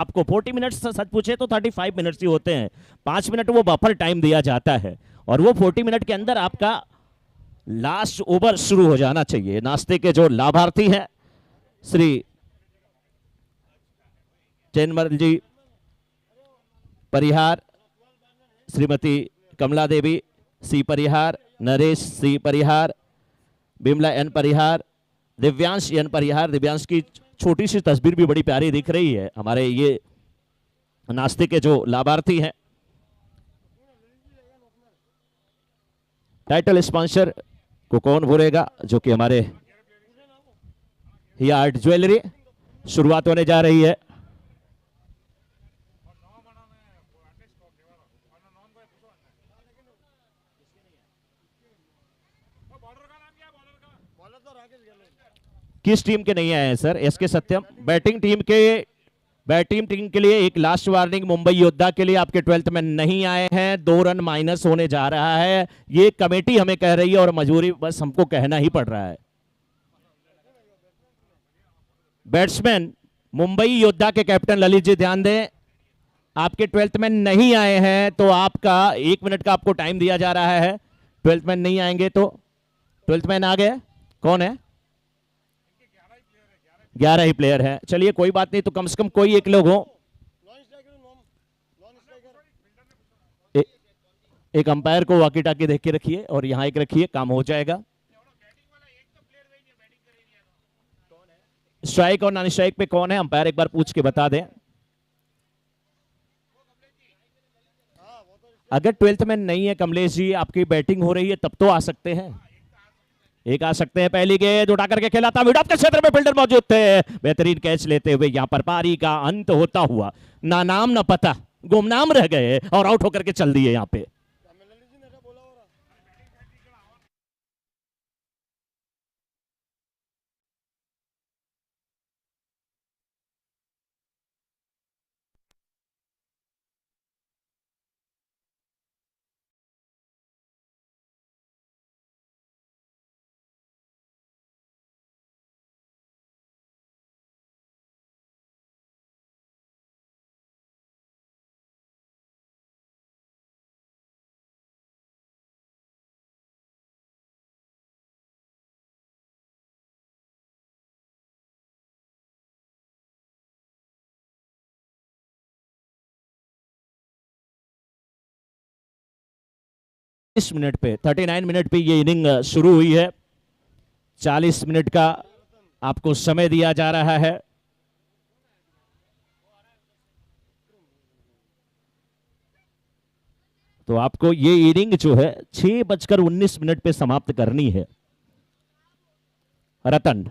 आपको 40 मिनट्स सच पूछे तो 35 मिनट्स ही होते हैं, 5 मिनट वो बफर टाइम दिया जाता है और वो 40 मिनट के अंदर आपका लास्ट ओवर शुरू हो जाना चाहिए। नाश्ते के जो लाभार्थी हैं श्री चैनमल जी परिहार, श्रीमती कमला देवी सी परिहार, नरेश सी परिहार, बिमला एन परिहार, दिव्यांश एन परिहार। दिव्यांश की छोटी सी तस्वीर भी बड़ी प्यारी दिख रही है। हमारे ये नाश्ते के जो लाभार्थी हैं, टाइटल स्पॉन्सर को कौन भूलेगा, जो कि हमारे ही आर्ट ज्वेलरी। शुरुआत होने जा रही है। किस टीम के नहीं आए हैं सर? एसके सत्यम बैटिंग टीम के लिए एक लास्ट वार्निंग मुंबई योद्धा के लिए, आपके 12th में नहीं आए हैं, 2 रन माइनस होने जा रहा है। ये कमेटी हमें कह रही है और मजबूरी बस हमको कहना ही पड़ रहा है। बैट्समैन मुंबई योद्धा के कैप्टन ललित जी ध्यान दें, आपके 12th में नहीं आए हैं तो आपका 1 मिनट का आपको टाइम दिया जा रहा है। 12th में नहीं आएंगे तो 12th मैन आ गए, कौन है? 11 ही प्लेयर है। चलिए कोई बात नहीं, तो कम से कम कोई एक लोग हो। एक अंपायर को वॉकी टाकी देख के रखिए और यहां एक रखिए, काम हो जाएगा। स्ट्राइक और नॉन स्ट्राइक पे कौन है अंपायर, एक बार पूछ के बता दें। अगर 12th में नहीं है कमलेश जी, आपकी बैटिंग हो रही है, तब तो आ सकते हैं, एक आ सकते हैं। पहली गेंद उठा करके खेला था, विड ऑफ के क्षेत्र में फील्डर मौजूद थे, बेहतरीन कैच लेते हुए यहां पर पारी का अंत होता हुआ, ना नाम ना पता, गुमनाम रह गए और आउट होकर के चल दिए यहां पे। इस मिनट पे 39 मिनट पे ये इनिंग शुरू हुई है। 40 मिनट का आपको समय दिया जा रहा है। तो आपको ये इनिंग जो है 6:19 पे समाप्त करनी है। रतन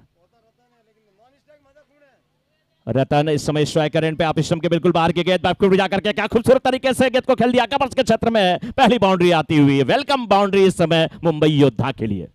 इस समय स्ट्राइकर एंड पे, आप स्टंप के बिल्कुल बाहर की गेंद बैकफुट जाकर के क्या खूबसूरत तरीके से गेंद को खेल दिया कवर्स के क्षेत्र में, पहली बाउंड्री आती हुई है। वेलकम बाउंड्री इस समय मुंबई योद्धा के लिए।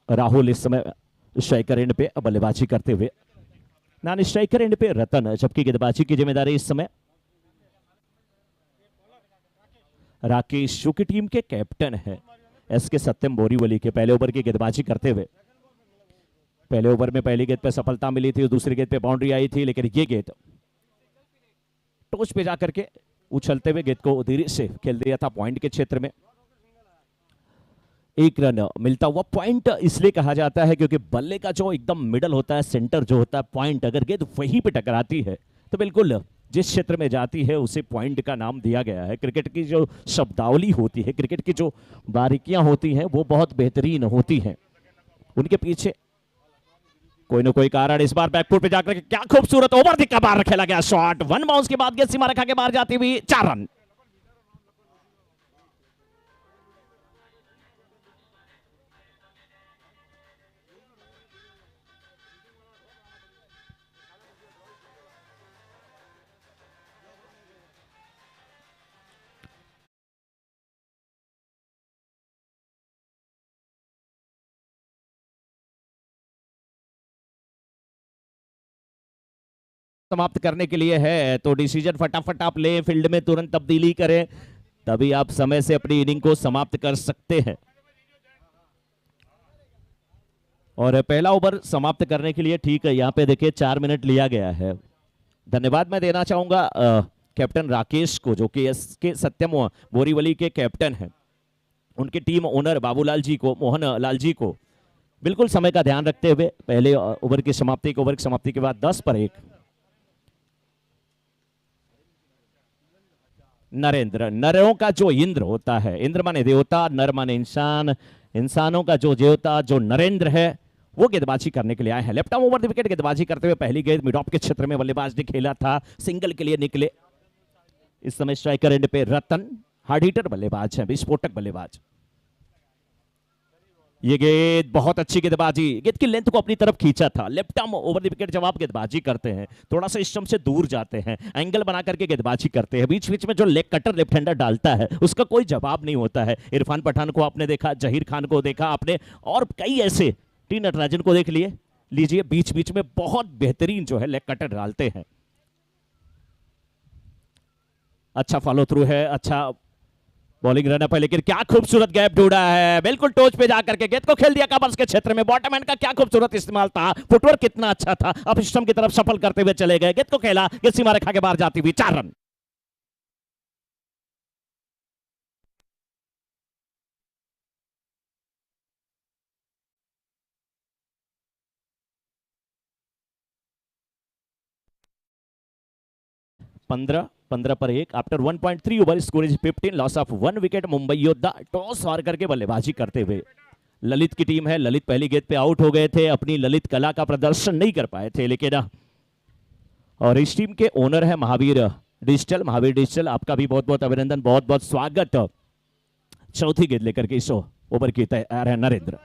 राहुल इस समय स्ट्राइकर एंड पे बल्लेबाजी करते हुए, नॉन स्ट्राइकर एंड पे रतन, जबकि गेंदबाजी की जिम्मेदारी इस समय राकेश जो की टीम के कैप्टन है एसके सत्यम बोरीवली के। पहले ओवर की गेंदबाजी करते हुए, पहले ओवर में पहली गेंद पे सफलता मिली थी, दूसरी गेंद पे बाउंड्री आई थी, लेकिन ये गेंद टोच पे जाकर के उछलते हुए गेंद को धीरे से खेल दिया था पॉइंट के क्षेत्र में। 1 रन मिलता हुआ। पॉइंट इसलिए कहा जाता है क्योंकि बल्ले का जो एकदम मिडल होता है, सेंटर जो होता है पॉइंट, अगर गेंद वहीं पे टकराती है तो बिल्कुल जिस क्षेत्र में जाती है उसे पॉइंट का नाम दिया गया है। क्रिकेट की जो शब्दावली होती है, क्रिकेट की जो बारीकियां होती हैं वो बहुत बेहतरीन होती हैं, उनके पीछे कोई ना कोई कारण इस बार बैकफुट पे जाकर क्या खूबसूरत ओवर द कबार खेला गया शॉट, वन बाउंस के बाद गेंद सीमा रेखा के बाहर जाती हुई 4 रन। समाप्त करने के लिए है तो डिसीजन फटाफट आप ले, फील्ड में तुरंत तब्दीली करें, तभी आप समय से अपनी इनिंग को समाप्त कर सकते हैं। और पहला ओवर समाप्त करने के लिए ठीक है, यहाँ पे देखिए 4 मिनट लिया गया है। धन्यवाद मैं देना चाहूंगा कैप्टन राकेश को, जो कि एसके सत्यम बोरीवली के कैप्टन हैं, उनके टीम ओनर बाबूलाल जी को, मोहन लाल जी को, बिल्कुल समय का ध्यान रखते हुए पहले ओवर की समाप्ति, ओवर की समाप्ति के बाद 10 पर 1 नरेंद्र, नरों का जो इंद्र होता है, इंद्र माने देवता, नर माने इंसान, इंसानों का जो देवता जो नरेंद्र है, वो गेंदबाजी करने के लिए आए हैं। Left arm over the wicket गेंदबाजी करते हुए पहली गेंद मिड ऑफ के क्षेत्र में बल्लेबाज ने खेला था, सिंगल के लिए निकले। इस समय स्ट्राइकर एंड पे रतन हार्ड हिटर बल्लेबाज है, विस्फोटक बल्लेबाज। ये गेंद बहुत अच्छी गेंदबाजी, गेंद की लेंथ को अपनी तरफ खींचा था। Left arm over the wicket जब आप गेंदबाजी करते हैं, थोड़ा सा स्टंप से दूर जाते हैं, एंगल बना करके गेंदबाजी करते हैं, बीच बीच में जो लेग कटर लेफ्ट हैंडर डालता है उसका कोई जवाब नहीं होता है। इरफान पठान को आपने देखा, जहीर खान को देखा आपने, और कई ऐसे, टी नटराजन को देख लिए लीजिए, बीच बीच में बहुत बेहतरीन जो है लेग कटर डालते हैं। अच्छा फॉलो थ्रू है, अच्छा बॉलिंग रन अप है, लेकिन क्या खूबसूरत गैप ढूंढा है, बिल्कुल टोच पे जाकर के गेंद को खेल दिया कवर्स के क्षेत्र में। बॉटम एंड का क्या खूबसूरत इस्तेमाल था, फुटवर्क कितना अच्छा था, अब स्टंप की तरफ सफल करते हुए चले गए, गेंद को खेला, गेंद सीमा रेखा के बाहर जाती हुई 4 रन। पंद्रह पर 1 after 1.3 over, score is 15, loss of 1 wicket. Mumbai योद्धा टॉस हार करके बल्लेबाजी करते हुए, ललित की टीम है, ललित पहली गेंद पे आउट हो गए थे, अपनी ललित कला का प्रदर्शन नहीं कर पाए थे, लेकिन और इस टीम के ओनर है महावीर डिजिटल। महावीर डिजिटल आपका भी बहुत बहुत अभिनंदन, बहुत बहुत स्वागत। चौथी गेंद लेकर के इस ओवर की तैयार है नरेंद्र।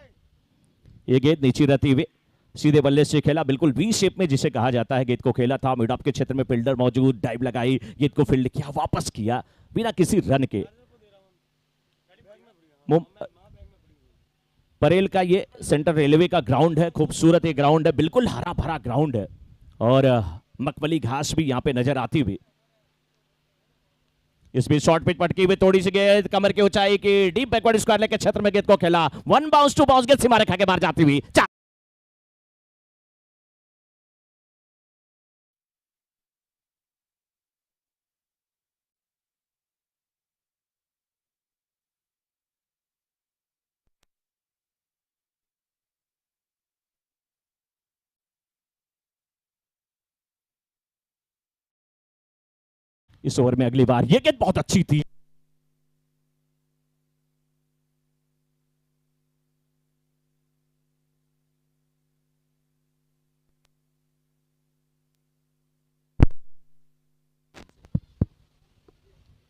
ये गेंद नीचे रहती हुई सीधे बल्ले से खेला, बिल्कुल वी शेप में जिसे कहा जाता है, गेंद को खेला था, मिड ऑफ के क्षेत्र में फील्डर मौजूद, डाइव लगाई, गेंद को फील्ड किया, वापस किया बिना किसी रन के। परेल का ये सेंटर रेलवे का ग्राउंड है, खूबसूरत ये ग्राउंड है, बिल्कुल हरा भरा ग्राउंड है, और मखमली घास भी यहां पे नजर आती हुई। इस बीच शॉर्ट पिच पटकी हुई, थोड़ी सी गेंद कमर की ऊंचाई की, डीप बैकवर्ड स्क्वायर के क्षेत्र में गेंद को खेला, 1 बाउंस 2 बाउंस, गेंद सीमा रेखा के बाहर जाती हुई 4। इस ओवर में अगली बार ये गेंद बहुत अच्छी थी।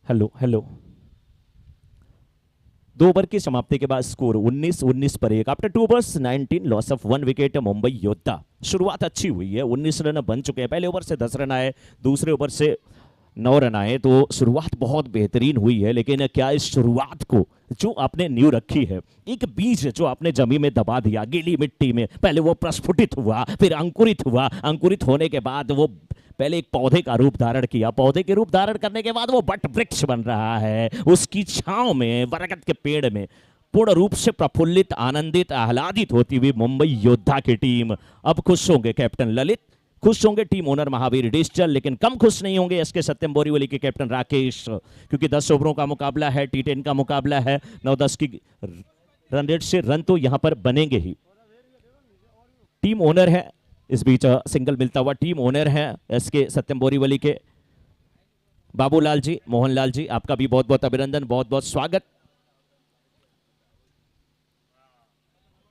हेलो हेलो, 2 ओवर की समाप्ति के बाद स्कोर 19 पर 1 after 2 overs 19, loss of 1 wicket. Mumbai योद्धा, शुरुआत अच्छी हुई है, 19 रन बन चुके हैं, पहले ओवर से 10 रन आए, दूसरे ओवर से 9 रन आए, तो शुरुआत बहुत बेहतरीन हुई है। लेकिन क्या इस शुरुआत को जो आपने नींव रखी है, एक बीज जो आपने जमीन में दबा दिया, गीली मिट्टी में, पहले वो प्रस्फुटित हुआ, फिर अंकुरित हुआ, अंकुरित होने के बाद वो पहले एक पौधे का रूप धारण किया, पौधे के रूप धारण करने के बाद वो बट वृक्ष बन रहा है, उसकी छांव में, बरगद के पेड़ में पूर्ण रूप से प्रफुल्लित, आनंदित, आह्लादित होती हुई मुंबई योद्धा की टीम। अब खुश होंगे कैप्टन ललित, खुश होंगे टीम ओनर महावीर डिजिटल, लेकिन कम खुश नहीं होंगे एसके सत्यम बोरीवली के कैप्टन राकेश, क्योंकि 10 ओवरों का मुकाबला है, T10 का मुकाबला है, 9-10 की रन रेट से रन तो यहां पर बनेंगे ही। टीम ओनर है, इस बीच सिंगल मिलता हुआ टीम ओनर है एसके सत्यम बोरीवली के बाबूलाल जी, मोहनलाल जी, आपका भी बहुत बहुत अभिनंदन, बहुत बहुत स्वागत।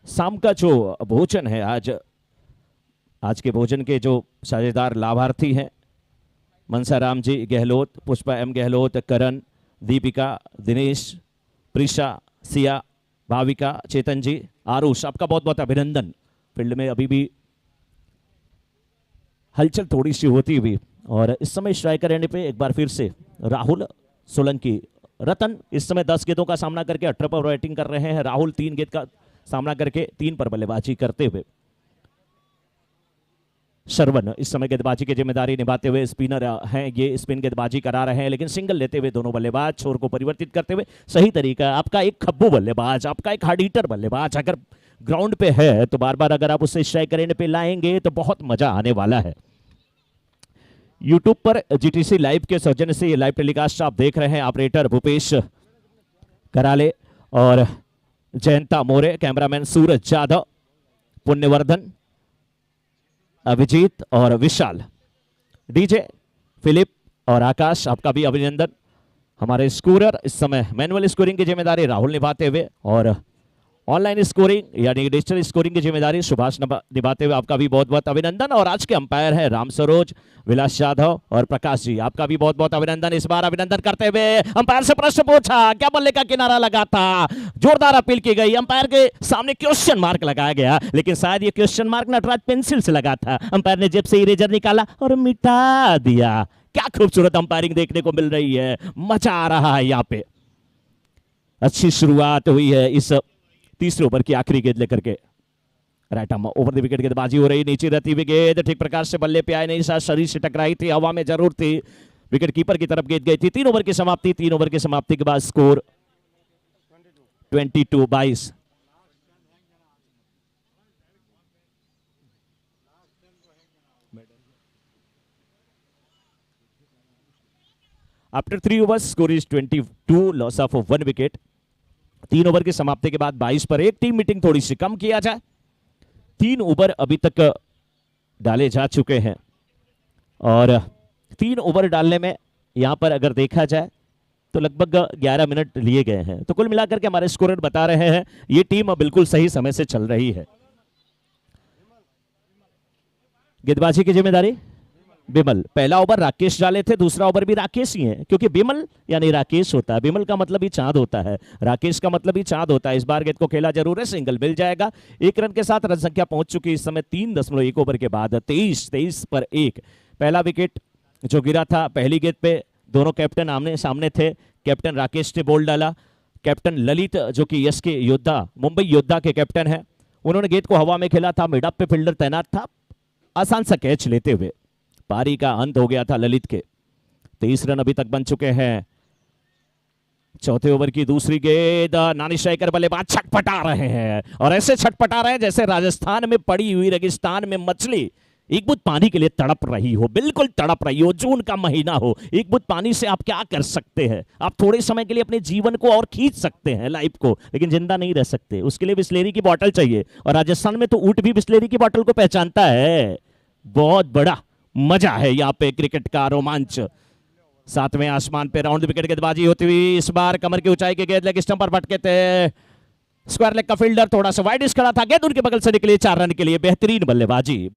शाम का जो भोजन है आज आज के भोजन के जो साझेदार लाभार्थी हैं, मनसाराम जी गहलोत, पुष्पा एम गहलोत, करण, दीपिका, दिनेश, प्रीशा, सिया, भाविका, चेतन जी, आरुष, आपका बहुत बहुत अभिनंदन। फील्ड में अभी भी हलचल थोड़ी सी होती हुई, और इस समय स्ट्राइकर एंड पे एक बार फिर से राहुल, सोलंकी, रतन इस समय 10 गेंदों का सामना करके 18 पर बैटिंग कर रहे हैं। राहुल 3 गेंद का सामना करके 3 पर बल्लेबाजी करते हुए। शरवण इस समय गेंदबाजी की जिम्मेदारी निभाते हुए स्पिनर हैं, ये स्पिन गेंदबाजी करा रहे हैं, लेकिन सिंगल लेते हुए दोनों बल्लेबाज छोर को परिवर्तित करते हुए। सही तरीका, आपका एक खब्बू बल्लेबाज, आपका एक हार्ड हिटर बल्लेबाज अगर ग्राउंड पे है तो बार बार अगर आप उसे स्ट्राइक एंड पे लाएंगे तो बहुत मजा आने वाला है। यूट्यूब पर जीटीसी लाइव के सौजन्य से ये लाइव टेलीकास्ट आप देख रहे हैं। ऑपरेटर भूपेश कराले और जयंता मोरे, कैमरामैन सूरज जाधव, पुण्यवर्धन, अभिजीत और विशाल, डीजे फिलिप और आकाश, आपका भी अभिनंदन। हमारे स्कोरर इस समय मैनुअल स्कोरिंग की जिम्मेदारी राहुल निभाते हुए, और ऑनलाइन स्कोरिंग यानी डिजिटल स्कोरिंग की जिम्मेदारी सुभाष निभाते हुए, आपका भी बहुत बहुत अभिनंदन। और आज के अंपायर है राम सरोज, विलास यादव और प्रकाश जी, आपका भी बहुत बहुत अभिनंदन। इस बार अभिनंदन करते हुए अंपायर से प्रश्न पूछा, क्या बल्ले का किनारा लगा था, जोरदार अपील की गई, अंपायर के सामने क्वेश्चन मार्क लगाया गया, लेकिन शायद ये क्वेश्चन मार्क नटराज पेंसिल से लगा था। अंपायर ने जेब से इरेजर निकाला और मिटा दिया। क्या खूबसूरत अंपायरिंग देखने को मिल रही है, मजा आ रहा है यहाँ पे। अच्छी शुरुआत हुई है इस तीसरे ओवर की आखिरी गेंद लेकर के। Right arm over the wicket गेंदबाजी हो रही, नीचे रहती हुई गेंद ठीक प्रकार से बल्ले पे आए नहीं, साथ शरीर से टकराई थी, हवा में जरूर थी, विकेट कीपर की तरफ गेंद गई थी। 3 ओवर की समाप्ति, 3 ओवर की समाप्ति के बाद score 22-22। After 3 overs score is 22, loss of 1 wicket. 3 over की समाप्ति के बाद 22 पर 1। टीम मीटिंग थोड़ी सी कम किया जाए। 3 ओवर अभी तक डाले जा चुके हैं, और 3 ओवर डालने में यहां पर अगर देखा जाए तो लगभग 11 मिनट लिए गए हैं। तो कुल मिलाकर के हमारे स्कोरर बता रहे हैं ये टीम बिल्कुल सही समय से चल रही है। गेंदबाजी की जिम्मेदारी बिमल, पहला ओवर राकेश डाले थे, दूसरा ओवर भी राकेश ही है, क्योंकि बिमल यानी राकेश होता है, बिमल का मतलब ही चांद होता है, राकेश का मतलब ही चांद होता है। इस बार गेंद को खेला जरूर है, सिंगल मिल जाएगा। 1 रन के साथ रन संख्या पहुंच चुकी इस समय 3.1 ओवर के बाद 23 पर 1। पहला विकेट जो गिरा था पहली गेंद पे, दोनों कैप्टन आमने सामने थे। कैप्टन राकेश ने बॉल डाला, कैप्टन ललित जो कि यश के योद्धा, मुंबई योद्धा के कैप्टन है, उन्होंने गेंद को हवा में खेला था, मिड ऑफ पे फील्डर तैनात था, आसान सा कैच लेते हुए पारी का अंत हो गया था ललित के। 23 रन अभी तक बन चुके हैं। चौथे ओवर की दूसरी गेंद, नानी स्ट्राइकर बल्लेबाज छटपटा रहे हैं, और ऐसे छटपटा रहे हैं जैसे राजस्थान में पड़ी हुई रेगिस्तान में मछली एक बूंद पानी के लिए तड़प रही हो, बिल्कुल तड़प रही हो। जून का महीना हो, एक बूंद पानी से आप क्या कर सकते हैं? आप थोड़े समय के लिए अपने जीवन को और खींच सकते हैं, लाइफ को, लेकिन जिंदा नहीं रह सकते। उसके लिए बिस्लेरी की बोतल चाहिए, और राजस्थान में तो ऊंट भी बिस्लेरी की बोतल को पहचानता है। बहुत बड़ा मजा है यहाँ पे, क्रिकेट का रोमांच। 7वें आसमान पे राउंड विकेट गेंदबाजी होती हुई, इस बार कमर की ऊंचाई की गेंद लेग स्टंप पर भटके थे, स्क्वायर लेग का फील्डर थोड़ा सा वाइड खड़ा था, गेंद उनके बगल से निकली। 4 रन के लिए बेहतरीन बल्लेबाजी।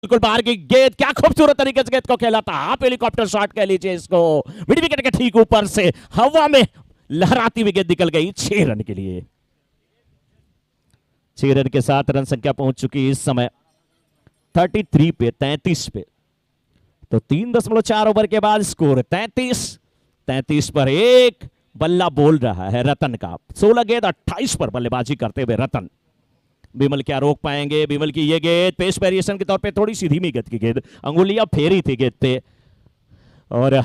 बिल्कुल बाहर की गेंद, क्या खूबसूरत तरीके से गेंद को खेला था, हाफ हेलीकॉप्टर शॉट कह लीजिए इसको, मिड विकेट के ठीक ऊपर से हवा में लहराती हुई गेंद निकल गई। 6 रन के लिए, 6 रन के साथ रन संख्या पहुंच चुकी इस समय 33 पे 33 पे। तो 3.4 ओवर के बाद स्कोर 33 पर 1। बल्ला बोल रहा है रतन का, 16 गेंद 28 पर बल्लेबाजी करते हुए रतन। बिमल क्या रोक पाएंगे? बिमल की ये गेंद पेस वेरिएशन के तौर पे थोड़ी सी धीमी गेंद की गेंद, अंगुलियां फेरी थी गेंद पे, और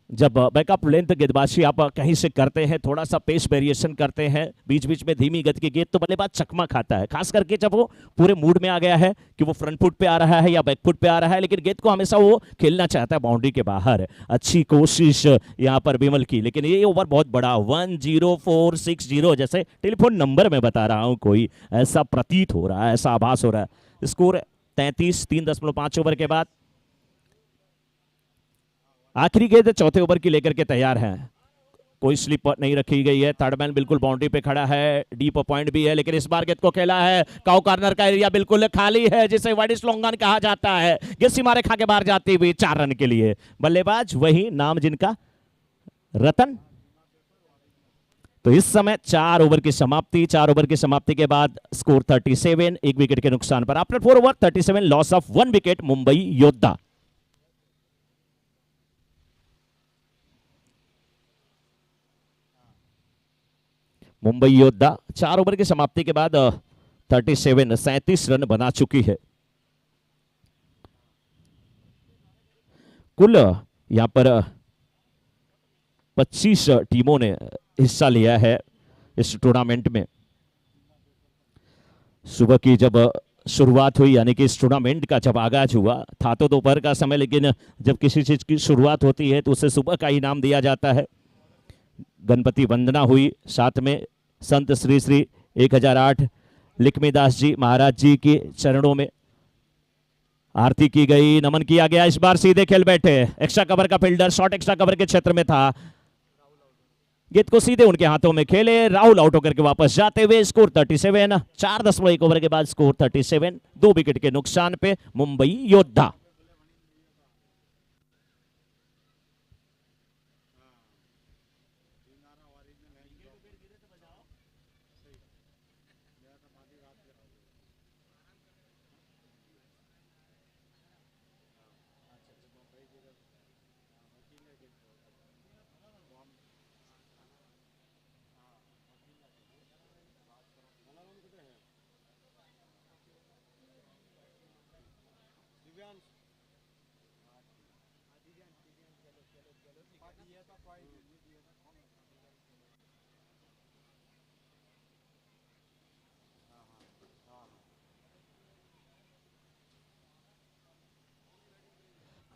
जब बैकअप लेंथ गेंदबाजी आप कहीं से करते हैं, थोड़ा सा पेस वेरिएशन करते हैं, बीच बीच में धीमी गति की गेंद, तो बल्लेबाज चकमा खाता है, खास करके जब वो पूरे मूड में आ गया है कि वो फ्रंट फुट पे आ रहा है या बैक फुट पे आ रहा है, लेकिन गेंद को हमेशा वो खेलना चाहता है बाउंड्री के बाहर। अच्छी कोशिश यहाँ पर विमल की, लेकिन ये ओवर बहुत बड़ा 10460, जैसे टेलीफोन नंबर में बता रहा हूं, कोई ऐसा प्रतीत हो रहा है, ऐसा आभास हो रहा है। स्कोर 33, 3.5 ओवर के बाद आखिरी गेंद चौथे ओवर की लेकर के तैयार है। कोई स्लिप नहीं रखी गई है, थर्ड मैन बिल्कुल बाउंड्री पे खड़ा है, डीप पॉइंट भी है, लेकिन इस बार गेंद को खेला है, काउ कॉर्नर का एरिया बिल्कुल खाली है, जिसे वाइडिस लॉन्गन कहा जाता है। गेंद सीमा रेखा के बाहर जाती हुई 4 रन के लिए। बल्लेबाज वही नाम जिनका रतन। तो इस समय 4 ओवर की समाप्ति, 4 ओवर की समाप्ति के बाद स्कोर 37, 1 विकेट के नुकसान पर। After 4 over 37, loss of 1 wicket, Mumbai योद्धा। मुंबई योद्धा 4 ओवर की समाप्ति के बाद 37 रन बना चुकी है। कुल यहां पर 25 टीमों ने हिस्सा लिया है इस टूर्नामेंट में। सुबह की जब शुरुआत हुई, यानी कि इस टूर्नामेंट का जब आगाज हुआ था तो दोपहर का समय, लेकिन जब किसी चीज की शुरुआत होती है तो उसे सुबह का इनाम दिया जाता है। गणपति वंदना हुई, साथ में संत श्री श्री 1008 लिखमीदास जी महाराज जी के चरणों में आरती की गई, नमन किया गया। इस बार सीधे खेल बैठे, एक्स्ट्रा कवर का फील्डर शॉट एक्स्ट्रा कवर के क्षेत्र में था, गेंद को सीधे उनके हाथों में खेले, राहुल आउट होकर के वापस जाते हुए। स्कोर 37, 4.1 ओवर के बाद स्कोर 37, 2 विकेट के नुकसान पे मुंबई योद्धा।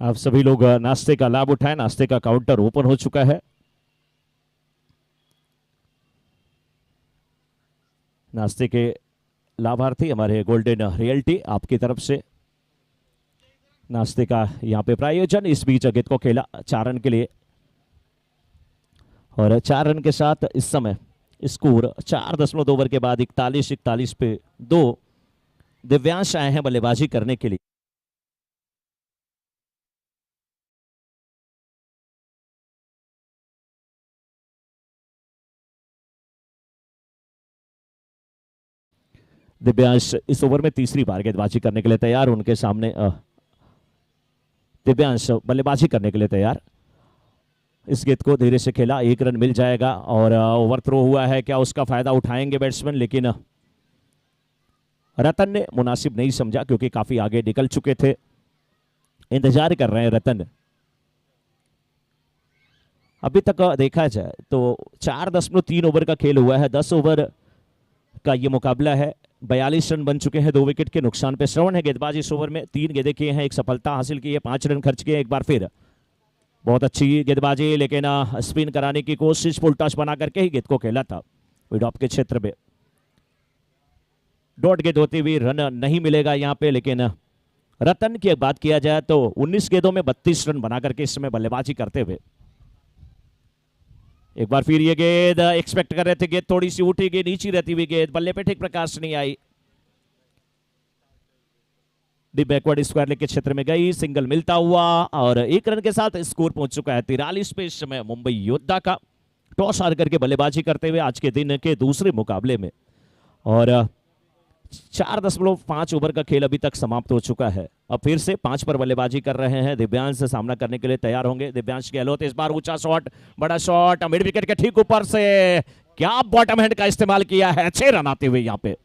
आप सभी लोग नाश्ते का लाभ उठाएं, नाश्ते का काउंटर ओपन हो चुका है। नाश्ते के लाभार्थी हमारे गोल्डन रियल्टी आपकी तरफ से नाश्ते का यहां पे प्रायोजन। इस बीच गेंद को खेला 4 रन के लिए, और 4 रन के साथ इस समय स्कोर 4.2 ओवर के बाद 41 पे 2 दिव्यांश आए हैं बल्लेबाजी करने के लिए। दिव्यांश इस ओवर में तीसरी बार गेंदबाजी करने के लिए तैयार, उनके सामने दिव्यांश बल्लेबाजी करने के लिए तैयार। इस गेंद को धीरे से खेला, 1 रन मिल जाएगा, और ओवर थ्रो हुआ है, क्या उसका फायदा उठाएंगे बैट्समैन, लेकिन रतन ने मुनासिब नहीं समझा क्योंकि काफी आगे निकल चुके थे। इंतजार कर रहे हैं रतन। अभी तक देखा जाए तो 4.3 ओवर का खेल हुआ है, 10 ओवर का ये मुकाबला है। 42 रन बन चुके हैं, 2 विकेट के नुकसान पे। श्रवण है गेंदबाज इस ओवर में 3 गेंदें किए हैं, 1 सफलता हासिल की है, 5 रन खर्च किए। एक बार फिर बहुत अच्छी गेंदबाजी, लेकिन स्पिन कराने की कोशिश, फुल टॉस बना करके ही गेंद को खेला था मिड ऑफ के क्षेत्र में। डॉट गेंद होती हुई रन नहीं मिलेगा यहाँ पे, लेकिन रतन की बात किया जाए तो 19 गेंदों में 32 रन बना करके इस समय बल्लेबाजी करते हुए। एक बार फिर ये गेंद एक्सपेक्ट कर रहे थे, गेंद थोड़ी सी उठी, गेंद नीची रहती हुई गेंद बल्ले पे ठीक प्रकार से नहीं आई, डीप बैकवर्ड स्क्वायर लेग के क्षेत्र में गई, सिंगल मिलता हुआ, और 1 रन के साथ स्कोर पहुंच चुका है 43 पे इस समय मुंबई योद्धा का। टॉस हार करके बल्लेबाजी करते हुए आज के दिन के दूसरे मुकाबले में, और 4.5 ओवर का खेल अभी तक समाप्त हो चुका है। अब फिर से 5 पर बल्लेबाजी कर रहे हैं दिव्यांश, से सामना करने के लिए तैयार होंगे दिव्यांश गहलोत। इस बार ऊंचा शॉट, बड़ा शॉट, मिड विकेट के ठीक ऊपर से, क्या बॉटम हैंड का इस्तेमाल किया है, 6 रन आते हुए यहां पे।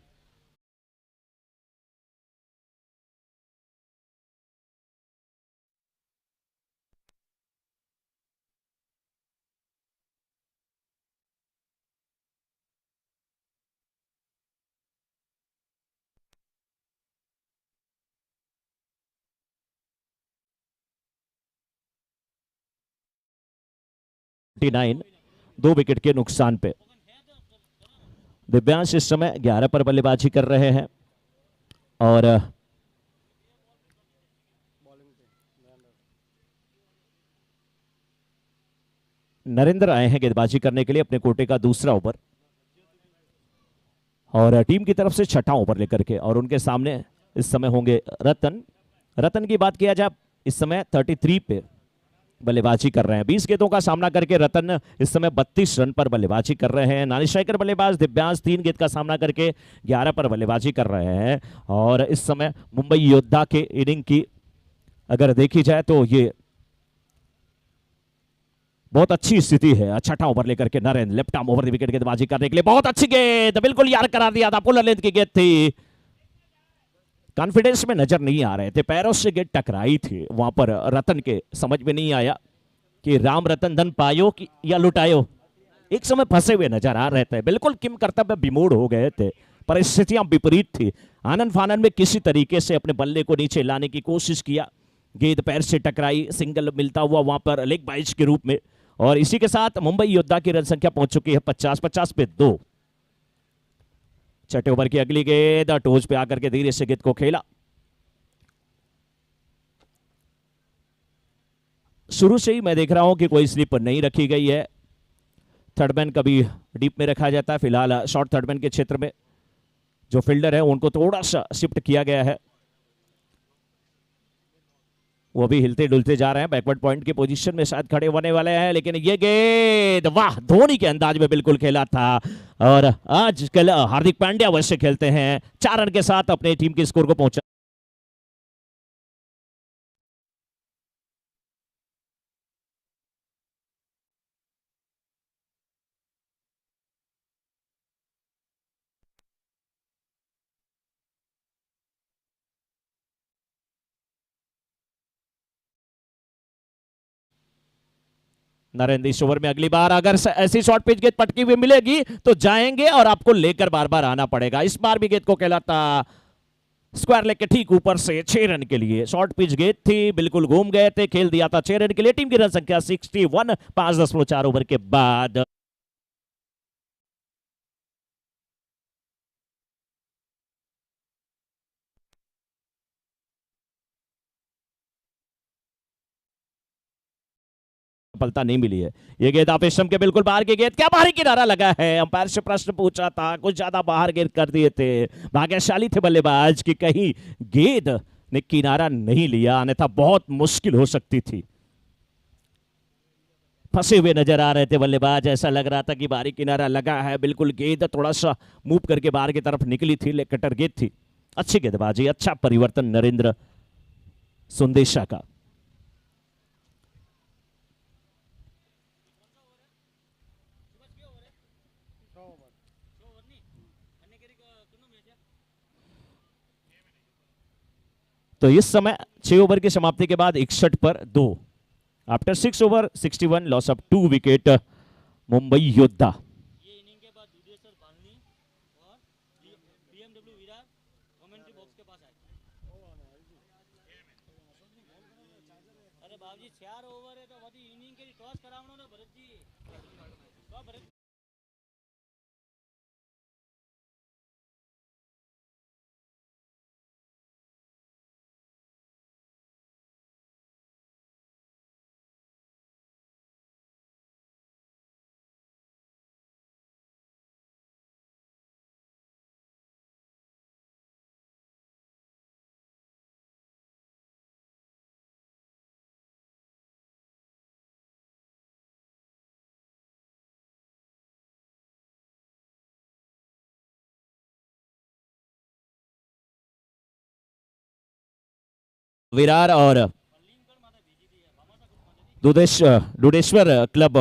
59, 2 विकेट के नुकसान पे। दिव्यांश इस समय 11 पर बल्लेबाजी कर रहे हैं और नरेंद्र आए हैं गेंदबाजी करने के लिए अपने कोटे का दूसरा ओवर और टीम की तरफ से छठा ओवर लेकर के। और उनके सामने इस समय होंगे रतन की बात किया जाए इस समय 33 पे बल्लेबाजी कर रहे हैं। 20 गेंदों का सामना करके रतन इस समय 32 रन पर बल्लेबाजी कर रहे हैं। नानी स्ट्राइकर बल्लेबाज दिव्यांश 3 गेंद का सामना करके 11 पर बल्लेबाजी कर रहे हैं। और इस समय मुंबई योद्धा के इनिंग की अगर देखी जाए तो ये बहुत अच्छी स्थिति है। छठा ओवर लेकर के Narendra left arm over the wicket गेंदबाजी करने के लिए बहुत अच्छी गेंद, बिल्कुल यार करार दिया था, पुल लेंथ की गेंद थी। कॉन्फिडेंस में नजर नहीं आ रहे थे, पैरों से गेंद टकराई थी वहां पर। रतन के समझ में नहीं आया कि राम रतन धन पायो या लुटायो। एक समय फंसे हुए नजर आ रहे थे, बिल्कुल किम कर्तव्य विमूढ़ हो गए थे, परिस्थितियां विपरीत थी। आनंद फानन में किसी तरीके से अपने बल्ले को नीचे लाने की कोशिश किया, गेंद पैर से टकराई, सिंगल मिलता हुआ वहां पर लेग बाइज के रूप में। और इसी के साथ मुंबई योद्धा की रन संख्या पहुंच चुकी है 50 पे 2। छठे ओवर की अगली गेंद टोज पे आकर के धीरे से गेंद को खेला। शुरू से ही मैं देख रहा हूं कि कोई स्लिप नहीं रखी गई है। थर्डमैन कभी डीप में रखा जाता है, फिलहाल शॉर्ट थर्डमैन के क्षेत्र में जो फील्डर है उनको थोड़ा सा शिफ्ट किया गया है। वो भी हिलते डुलते जा रहे हैं, बैकवर्ड पॉइंट की पोजीशन में शायद खड़े होने वाले हैं। लेकिन ये गेंद वाह, धोनी के अंदाज में बिल्कुल खेला था। और आजकल हार्दिक पांड्या वैसे खेलते हैं। 4 रन के साथ अपने टीम के स्कोर को पहुंचा। नरेंद्र इस ओवर में अगली बार अगर ऐसी शॉर्ट पिच गेंद पटकी हुई मिलेगी तो जाएंगे और आपको लेकर बार बार आना पड़ेगा। इस बार भी गेंद को खेला था स्क्वायर लेग के ठीक ऊपर से 6 रन के लिए। शॉर्ट पिच गेंद थी, बिल्कुल घूम गए थे, खेल दिया था 6 रन के लिए। टीम की रन संख्या 61 5.4 ओवर के बाद। सफलता नहीं मिली है। ये गेंद आप स्टंप के बिल्कुल बाहर की गेंद, क्या बाहरी किनारा लगा है। अंपायर से प्रश्न पूछा था, कुछ ज्यादा बाहर गेंद कर दिए थे। भाग्यशाली थे बल्लेबाज कि कहीं गेंद ने किनारा नहीं लिया, अन्यथा बहुत मुश्किल हो सकती थी। फंसे हुए नजर आ रहे थे बल्लेबाज, ऐसा लग रहा था कि बाहरी किनारा लगा है। बिल्कुल गेंद थोड़ा सा मूव करके बाहर की तरफ निकली थी, लेग कटर गेंद थी। अच्छी गेंदबाजी, अच्छा परिवर्तन नरेंद्र सुंदेशा का। तो इस समय 6 ओवर की समाप्ति के बाद 61 पर 2। After 6 over 61 loss of 2 wicket Mumbai योद्धा। ये इनिंग के बाद दुधेश्वर बालनी और बीएमडब्ल्यू विराट कमेंट्री बॉक्स के पास आए। अरे बाबूजी 4 ओवर है तो वही इनिंग के लिए टॉस करावनो ना भरत जी। तो भरत विरार और दुधेश्वर क्लब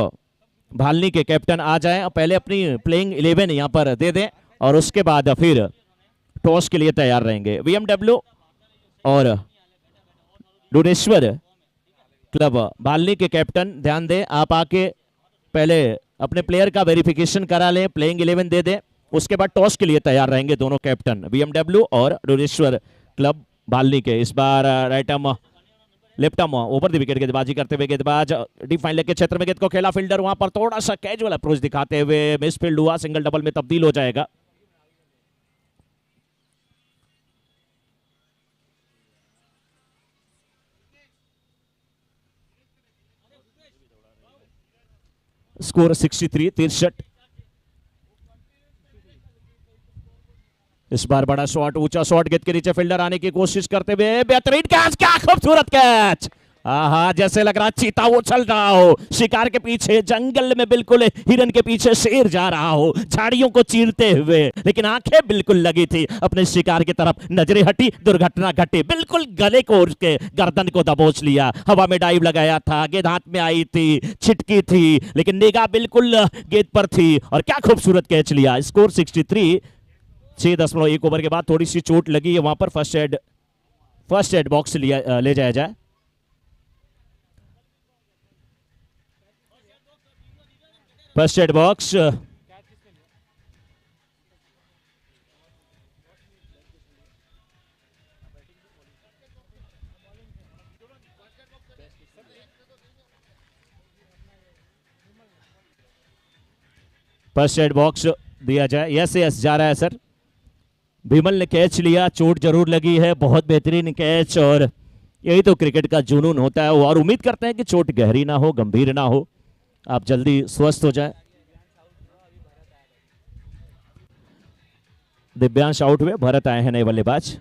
भालनी के कैप्टन आ जाएं, पहले अपनी प्लेइंग 11 यहां पर दे दें और उसके बाद फिर टॉस के लिए तैयार रहेंगे। बीएमडब्ल्यू और दुधेश्वर क्लब भालनी के कैप्टन ध्यान दें, आप आके पहले अपने प्लेयर का वेरिफिकेशन करा लें, प्लेइंग 11 दे दें, उसके बाद टॉस के लिए तैयार रहेंगे दोनों कैप्टन बीएमडब्ल्यू और दुधेश्वर क्लब भालनी के। इस बार right arm left arm over the wicket गेंदबाजी करते हुए गेंदबाज डीप फाइन लेग के क्षेत्र में गेंद को खेला, फील्डर वहां पर थोड़ा सा कैजुअल अप्रोच दिखाते हुए मिस फील्ड हुआ, सिंगल डबल में तब्दील हो जाएगा। स्कोर 63। इस बार बड़ा शॉट, ऊंचा शॉट, गेंद के नीचे फील्डर आने की कोशिश करते हुए बेहतरीन कैच, क्या खूबसूरत कैच। आहा, जैसे लग रहा चीता वो चल रहा हो शिकार के पीछे, जंगल में बिल्कुल हिरन के पीछे शेर जा रहा हो झाड़ियों को चीरते हुए, लेकिन आंखें बिल्कुल लगी थी अपने शिकार की तरफ, नजरें हटी, दुर्घटना घटी, बिल्कुल गले को उसके गर्दन को दबोच लिया, हवा में डाइव लगाया था, गेंद हाथ में आई थी, छिटकी थी, लेकिन निगाह बिल्कुल गेंद पर थी और क्या खूबसूरत कैच लिया। स्कोर 63। 6.1 ओवर के बाद थोड़ी सी चोट लगी है वहां पर, फर्स्ट एड बॉक्स ले जाया जाए। First aid box. First aid box दिया जाए। यस यस, जा रहा है सर। विमल ने कैच लिया, चोट जरूर लगी है, बहुत बेहतरीन कैच, और यही तो क्रिकेट का जुनून होता है। और उम्मीद करते हैं कि चोट गहरी ना हो, गंभीर ना हो, आप जल्दी स्वस्थ हो जाए। दिव्यांश आउट हुए, भरत आए हैं नए बल्लेबाज।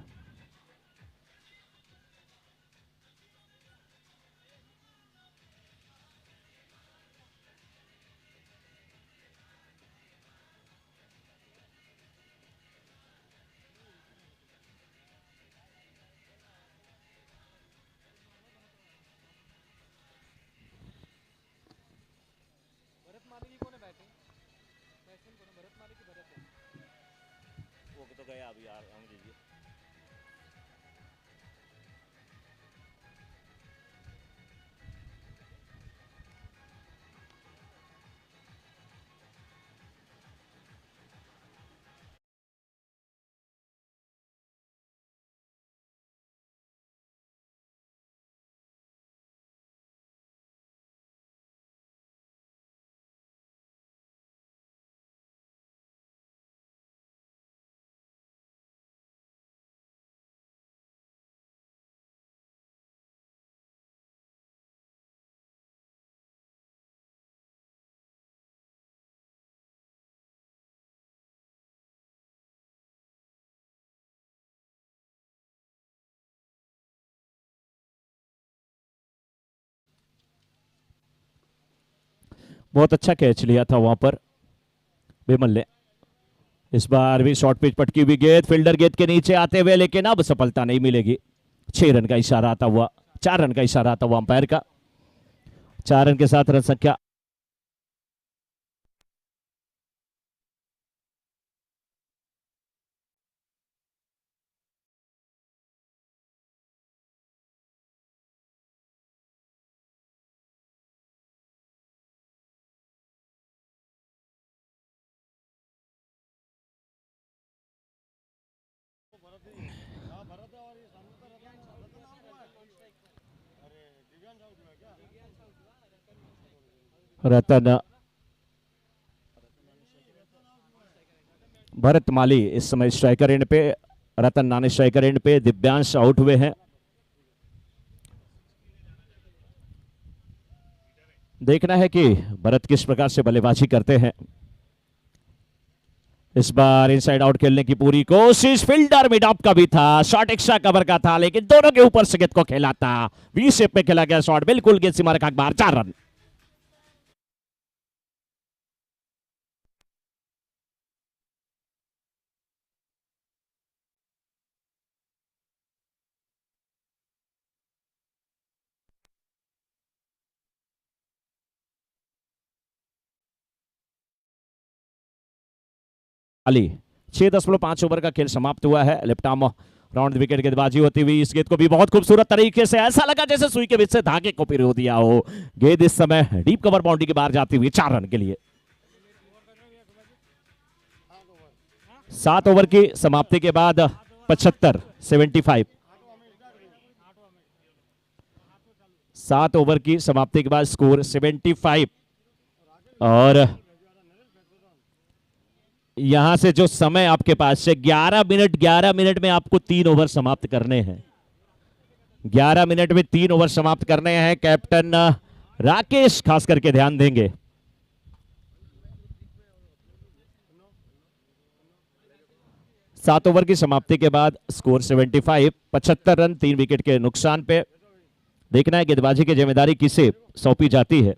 बहुत अच्छा कैच लिया था वहां पर विमल ने। इस बार भी शॉर्ट पिच पटकी हुई गेंद, फील्डर गेंद के नीचे आते हुए, लेकिन अब सफलता नहीं मिलेगी। 6 रन का इशारा आता हुआ, 4 रन का इशारा आता हुआ अंपायर का। 4 रन के साथ रन संख्या रतन भरत माली इस समय स्ट्राइकर एंड पे, रतन नाने स्ट्राइकर एंड पे, दिव्यांश आउट हुए हैं। देखना है कि भरत किस प्रकार से बल्लेबाजी करते हैं। इस बार इनसाइड आउट खेलने की पूरी कोशिश, फील्डर मिड ऑफ का भी था, शॉट एक्स्ट्रा कवर का था, लेकिन दोनों के ऊपर से गेंद को खेला था, वी शेप में खेला गया शॉट, बिल्कुल गेंद सीमा रेखा के बाहर। 4 रन। अली 6.5 ओवर का खेल समाप्त हुआ है। लेफ्ट आर्म राउंड विकेट गेंदबाजी होती हुई इस गेंद को भी बहुत खूबसूरत तरीके से, ऐसा लगा जैसे सुई के बीच से धागे को पिरो दिया हो। गेंद इस समय डीप कवर बाउंड्री के बाहर जाती हुई 4 रन के लिए। 7 ओवर की समाप्ति के बाद 75, 7 ओवर की समाप्ति के बाद स्कोर 75। और यहां से जो समय आपके पास है 11 मिनट में आपको 3 ओवर समाप्त करने हैं। 11 मिनट में 3 ओवर समाप्त करने हैं। कैप्टन राकेश खास करके ध्यान देंगे। सात ओवर की समाप्ति के बाद स्कोर 75, 75 रन 3 विकेट के नुकसान पे। देखना है गेंदबाजी की जिम्मेदारी किसे सौंपी जाती है।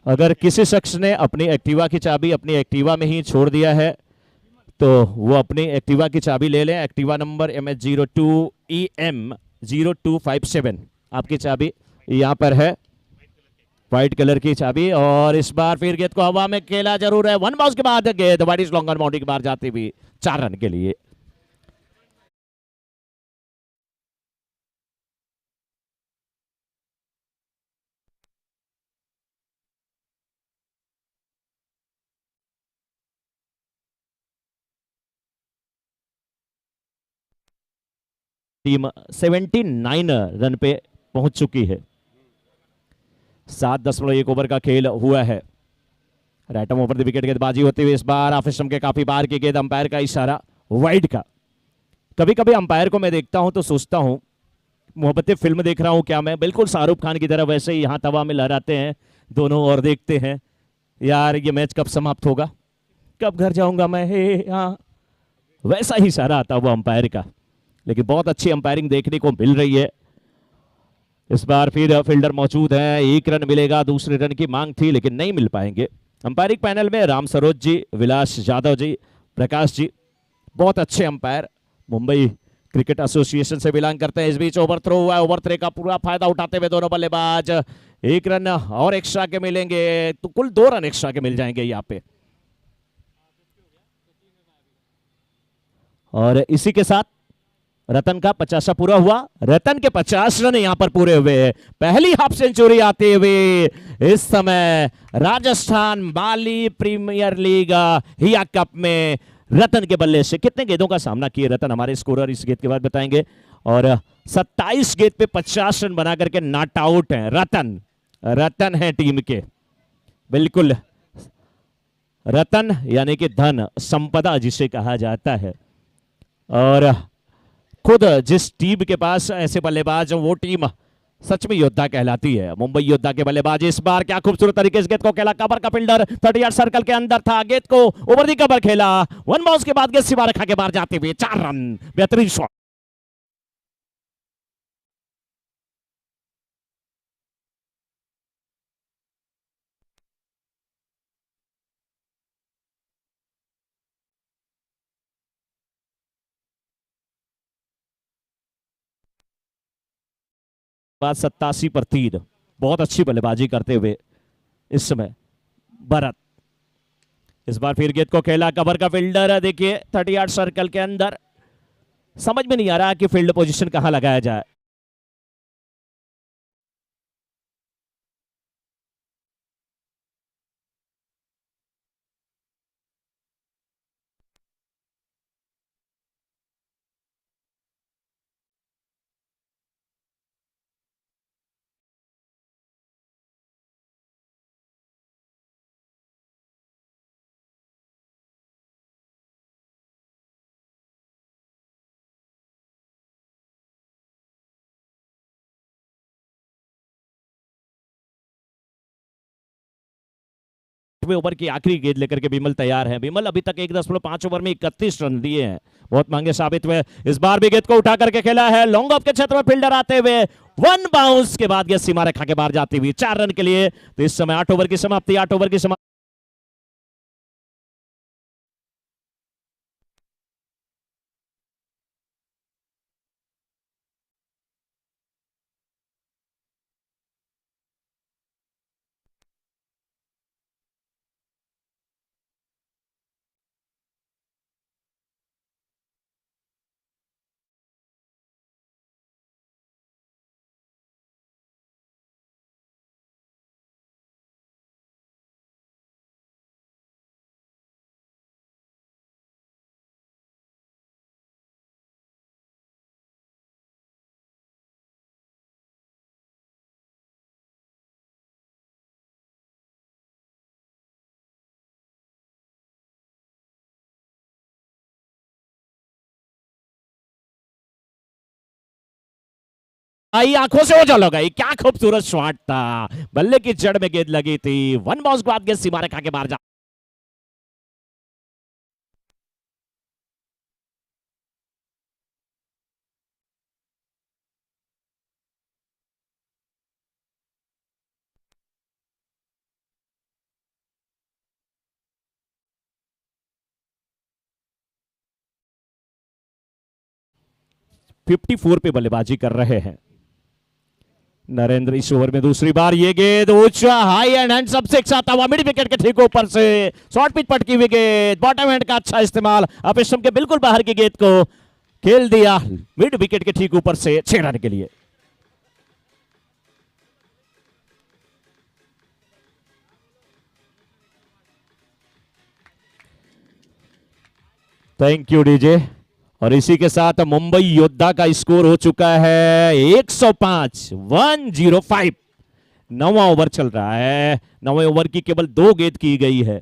अगर किसी शख्स ने अपनी एक्टिवा की चाबी अपनी एक्टिवा में ही छोड़ दिया है तो वो अपनी एक्टिवा की चाबी ले लें। एक्टिवा नंबर MH02EM0257 आपकी चाबी यहां पर है, व्हाइट कलर की चाबी। और इस बार फिर गेंद को हवा में खेला जरूर है। 1 बॉल के बाद गेंद वाइड इज लॉन्गर बाउंड्री के बाहर जाती हुई 4 रन के लिए। टीम 79 रन पे पहुंच चुकी है। 7.1 ओवर का खेल हुआ है। राइट ओवर द विकेट गेंदबाजी होती हुई इस बार ऑफ स्टंप के काफी बाहर की गेंद, अंपायर का इशारा वाइड का। कभी कभी अंपायर को मैं देखता हूं तो सोचता हूं मोहब्बतें फिल्म देख रहा हूं क्या मैं, बिल्कुल शाहरुख खान की तरह वैसे ही यहां तवा में लहराते हैं दोनों और देखते हैं यार ये मैच कब समाप्त होगा, कब घर जाऊंगा मैं, हे हाँ वैसा ही इशारा आता वो अंपायर का। लेकिन बहुत अच्छी अंपायरिंग देखने को मिल रही है। इस बार फिर फील्डर मौजूद है, 1 रन मिलेगा, दूसरे रन की मांग थी लेकिन नहीं मिल पाएंगे। अंपायरिंग पैनल में राम सरोज जी, विलास यादव जी, प्रकाश जी, बहुत अच्छे अंपायर, मुंबई क्रिकेट एसोसिएशन से बिलोंग करते हैं। इस बीच ओवर थ्रो हुआ है, ओवर थ्रो का पूरा फायदा उठाते हुए दोनों बल्लेबाज 1 रन और एक्स्ट्रा के मिलेंगे तो कुल 2 रन एक्स्ट्रा के मिल जाएंगे यहाँ पे। और इसी के साथ रतन का 50 पूरा हुआ। रतन के 50 रन यहां पर पूरे हुए, पहली हाफ सेंचुरी आते हुए इस समय राजस्थान बाली प्रीमियर लीग हिया कप में रतन के बल्ले से कितने गेंदों का सामना किए रतन, हमारे स्कोरर इस गेंद के बाद बताएंगे। और 27 गेंद पे 50 रन बना करके नॉट आउट है रतन। रतन है टीम के, बिल्कुल रतन यानी कि धन संपदा जिसे कहा जाता है। और खुद जिस टीम के पास ऐसे बल्लेबाज वो टीम सच में योद्धा कहलाती है। मुंबई योद्धा के बल्लेबाज इस बार क्या खूबसूरत तरीके से गेंद को खेला, कवर का फील्डर 30 यार्ड सर्कल के अंदर था, गेंद को ओवर दी कवर खेला, 1 बॉल के बाद गेंद सीमा रेखा के बाहर जाते हुए 4 रन, बेहतरीन शॉट। बाद 87 पर 3, बहुत अच्छी बल्लेबाजी करते हुए इस समय भरत। इस बार फिर गेंद को खेला, कवर का फील्डर देखिए 30 यार्ड सर्कल के अंदर, समझ में नहीं आ रहा कि फील्ड पोजीशन कहां लगाया जाए। ओवर की आखिरी गेंद लेकर के विमल तैयार है। विमल अभी तक 1.5 ओवर में 31 रन दिए हैं, बहुत महंगे साबित हुए। इस बार भी गेंद को उठा करके खेला है, लॉन्ग ऑफ के क्षेत्र में फील्डर आते हुए 1 बाउंस के बाद गेंद सीमा रेखा के बाहर जाती हुई 4 रन के लिए। तो इस समय 8 ओवर की समाप्ति, 8 ओवर की समाप्ति। आई आंखों से ओझल हो गई। क्या खूबसूरत शॉट था, बल्ले की जड़ में गेंद लगी थी। वन बाउंस के बाद गेंद सीमा रेखा के बाहर जा। फिफ्टी 54 पे बल्लेबाजी कर रहे हैं नरेंद्र। इस ओवर में दूसरी बार ये गेंद ऊंचा हाई एंड हैंड सबसे एक साथ हुआ मिड विकेट के ठीक ऊपर से। शॉर्ट पिच पटकी हुई गेंद, बॉटम हैंड का अच्छा इस्तेमाल, अब स्टंप के बिल्कुल बाहर की गेंद को खेल दिया मिड विकेट के ठीक ऊपर से 6 रन के लिए। Thank you DJ. और इसी के साथ मुंबई योद्धा का स्कोर हो चुका है 105, 105। नौवां ओवर चल रहा है। नौवें ओवर की केवल 2 गेंद की गई है।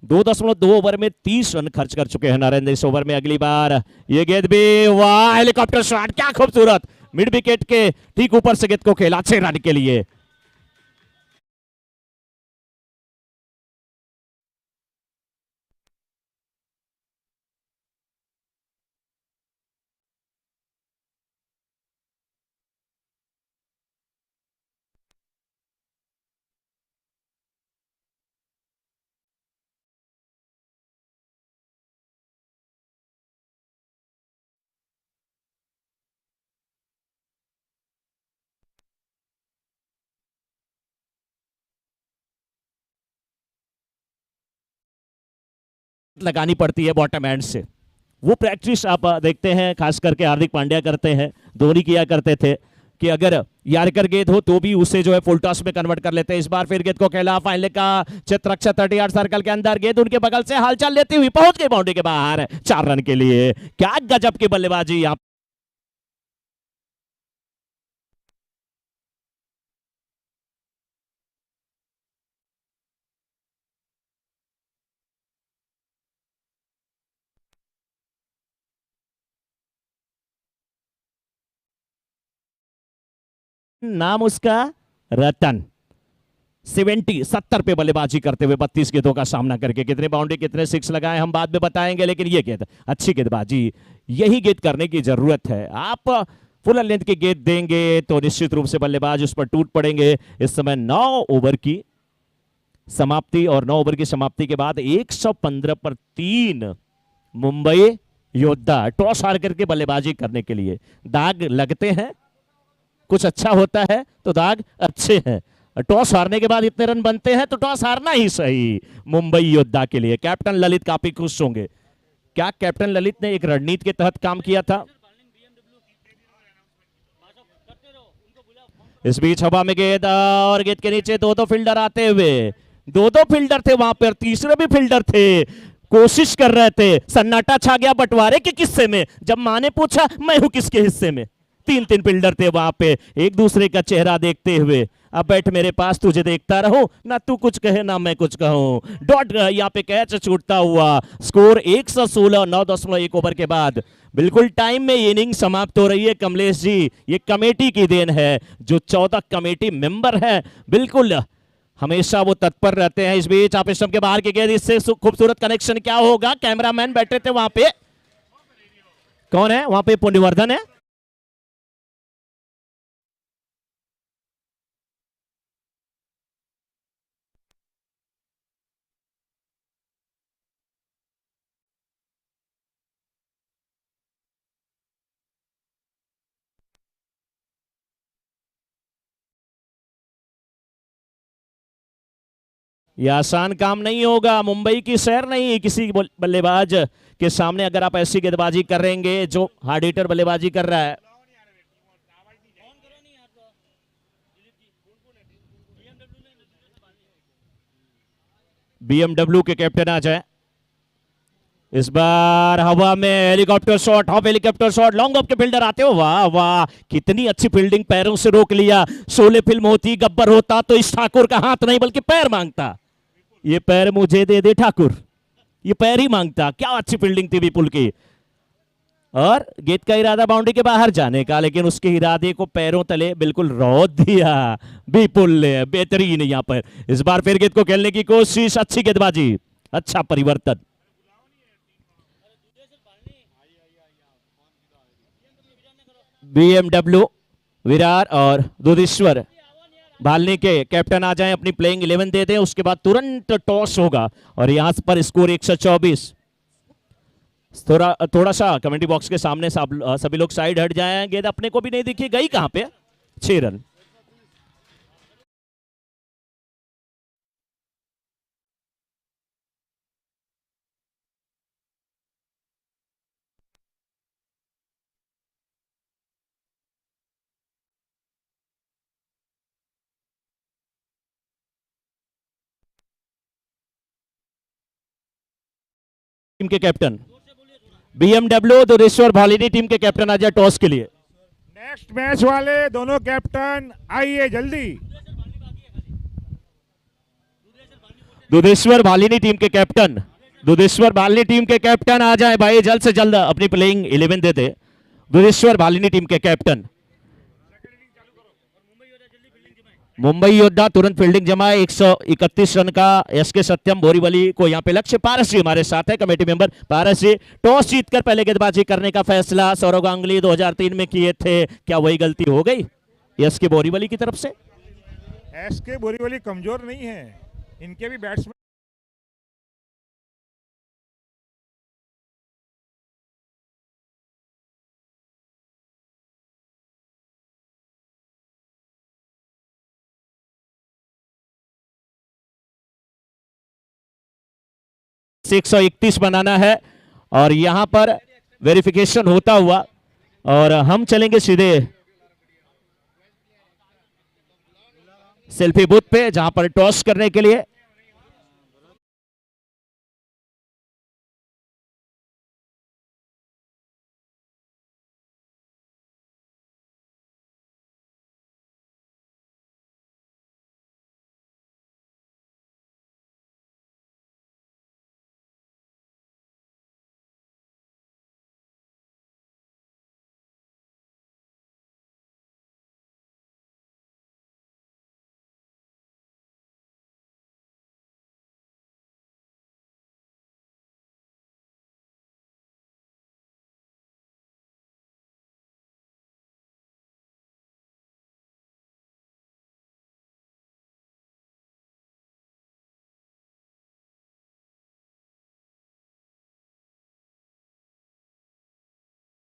2.2 ओवर में 30 रन खर्च कर चुके हैं नरेंद्र इस ओवर में। अगली बार ये गेंद भी, वाह हेलीकॉप्टर शॉट, क्या खूबसूरत, मिड विकेट के ठीक ऊपर से गेंद को खेला 6 रन के लिए। लगानी पड़ती है बॉटम एंड से। वो प्रैक्टिस आप देखते हैं खास करके हार्दिक पांड्या करते हैं, धोनी किया करते थे कि अगर यार्कर गेंद हो तो भी उसे जो है फुल टॉस में कन्वर्ट कर लेते हैं। इस बार फिर गेंद को खेला फाइनल का चित्ररक्षक 38 सर्कल के अंदर, गेंद उनके बगल से हालचाल लेती हुई पहुंच गई बाउंड्री के बाहर 4 रन के लिए। क्या गजब की बल्लेबाजी यहां। नाम उसका रतन। 70 पे बल्लेबाजी करते हुए 32 गेंदों का सामना करके कितने बाउंड्री कितने सिक्स लगाए हम बाद में बताएंगे, लेकिन ये गेंद अच्छी गेंदबाजी, यही गेंद करने की जरूरत है। आप फुल लेंथ की गेंद देंगे तो निश्चित रूप से बल्लेबाज उस पर टूट पड़ेंगे। इस समय 9 ओवर की समाप्ति, और 9 ओवर की समाप्ति के बाद 115 पर 3 मुंबई योद्धा टॉस हार करके बल्लेबाजी करने के लिए। दाग लगते हैं, कुछ अच्छा होता है तो दाग अच्छे हैं। टॉस हारने के बाद इतने रन बनते हैं तो टॉस हारना ही सही मुंबई योद्धा के लिए। कैप्टन ललित काफी खुश होंगे। क्या कैप्टन ललित ने एक रणनीति के तहत काम किया था। इस बीच हवा में गेंद, और गेंद के नीचे 2-2 फील्डर आते हुए, 2-2 फील्डर थे वहां पर, तीसरे भी फील्डर थे, कोशिश कर रहे थे। सन्नाटा छा गया बंटवारे के किस्से में जब मां ने पूछा मैं हूं किसके हिस्से में। 3 फील्डर थे वहां पे, एक दूसरे का चेहरा देखते हुए। अब बैठ मेरे पास, तुझे देखता रहूं, ना तू कुछ कहे ना मैं कुछ कहूं। डॉट यहाँ पे कैच छूटता हुआ। स्कोर 116, 9.1 ओवर के बाद बिल्कुल टाइम में इनिंग समाप्त हो रही है। कमलेश जी, ये कमेटी की देन है, जो 14 कमेटी मेंबर है, बिल्कुल हमेशा वो तत्पर रहते हैं। इस बीच आप स्टंप के बाहर की गेंद, इससे खूबसूरत कनेक्शन क्या होगा। कैमरामैन बैठे थे वहां पे, कौन है वहां पे, पुण्यवर्धन है। यह आसान काम नहीं होगा, मुंबई की सैर नहीं किसी बल्लेबाज के सामने अगर आप ऐसी गेंदबाजी करेंगे जो हार्ड हिटर बल्लेबाजी कर रहा है। बीएमडब्ल्यू के कैप्टन आ जाए। इस बार हवा में helicopter shot, hop helicopter shot, long off के फील्डर आते हो, वाह वाह कितनी अच्छी फील्डिंग, पैरों से रोक लिया। शोले फिल्म होती, गब्बर होता तो इस ठाकुर का हाथ नहीं बल्कि पैर मांगता। ये पैर मुझे दे दे ठाकुर, ये पैर ही मांगता। क्या अच्छी फील्डिंग थी विपुल की। और गेंद का इरादा बाउंड्री के बाहर जाने का, लेकिन उसके इरादे को पैरों तले बिल्कुल रौंद दिया विपुल ने। बेहतरीन यहाँ पर इस बार फिर गेंद को खेलने की कोशिश, अच्छी गेंदबाजी, अच्छा परिवर्तन। बीएमडब्ल्यू विरार और दुधेश्वर भालनी के कैप्टन आ जाएं, अपनी प्लेइंग 11 दे दें, उसके बाद तुरंत टॉस होगा और यहां पर स्कोर 124। थोड़ा सा कमेंट्री बॉक्स के सामने सभी लोग साइड हट जाएं, गेंद अपने को भी नहीं दिखी, गई कहां पे? 6 रन। टीम के कैप्टन बीएमडब्ल्यू दुधेश्वर भालिनी टीम के कैप्टन आ जाए टॉस के लिए। नेक्स्ट मैच वाले दोनों कैप्टन आइए जल्दी। दुधेश्वर भालिनी टीम के कैप्टन, दुधेश्वर भालिनी टीम के कैप्टन आ जाए भाई, जल्द से जल्द अपनी प्लेइंग 11 दे दे। दुधेश्वर भालिनी टीम के कैप्टन। मुंबई योद्धा तुरंत फील्डिंग जमाए, 131 रन का एसके सत्यम बोरीवली को यहां पे लक्ष्य। पारस जी हमारे साथ है, कमेटी मेंबर पारस जी। टॉस जीतकर पहले गेंदबाजी करने का फैसला सौरव गांगुली 2003 में किए थे, क्या वही गलती हो गई एसके बोरीवली की तरफ से? एसके बोरीवली कमजोर नहीं है, इनके भी बैट्समैन से 131 बनाना है और यहां पर वेरिफिकेशन होता हुआ और हम चलेंगे सीधे सेल्फी बूथ पे, जहां पर टॉस करने के लिए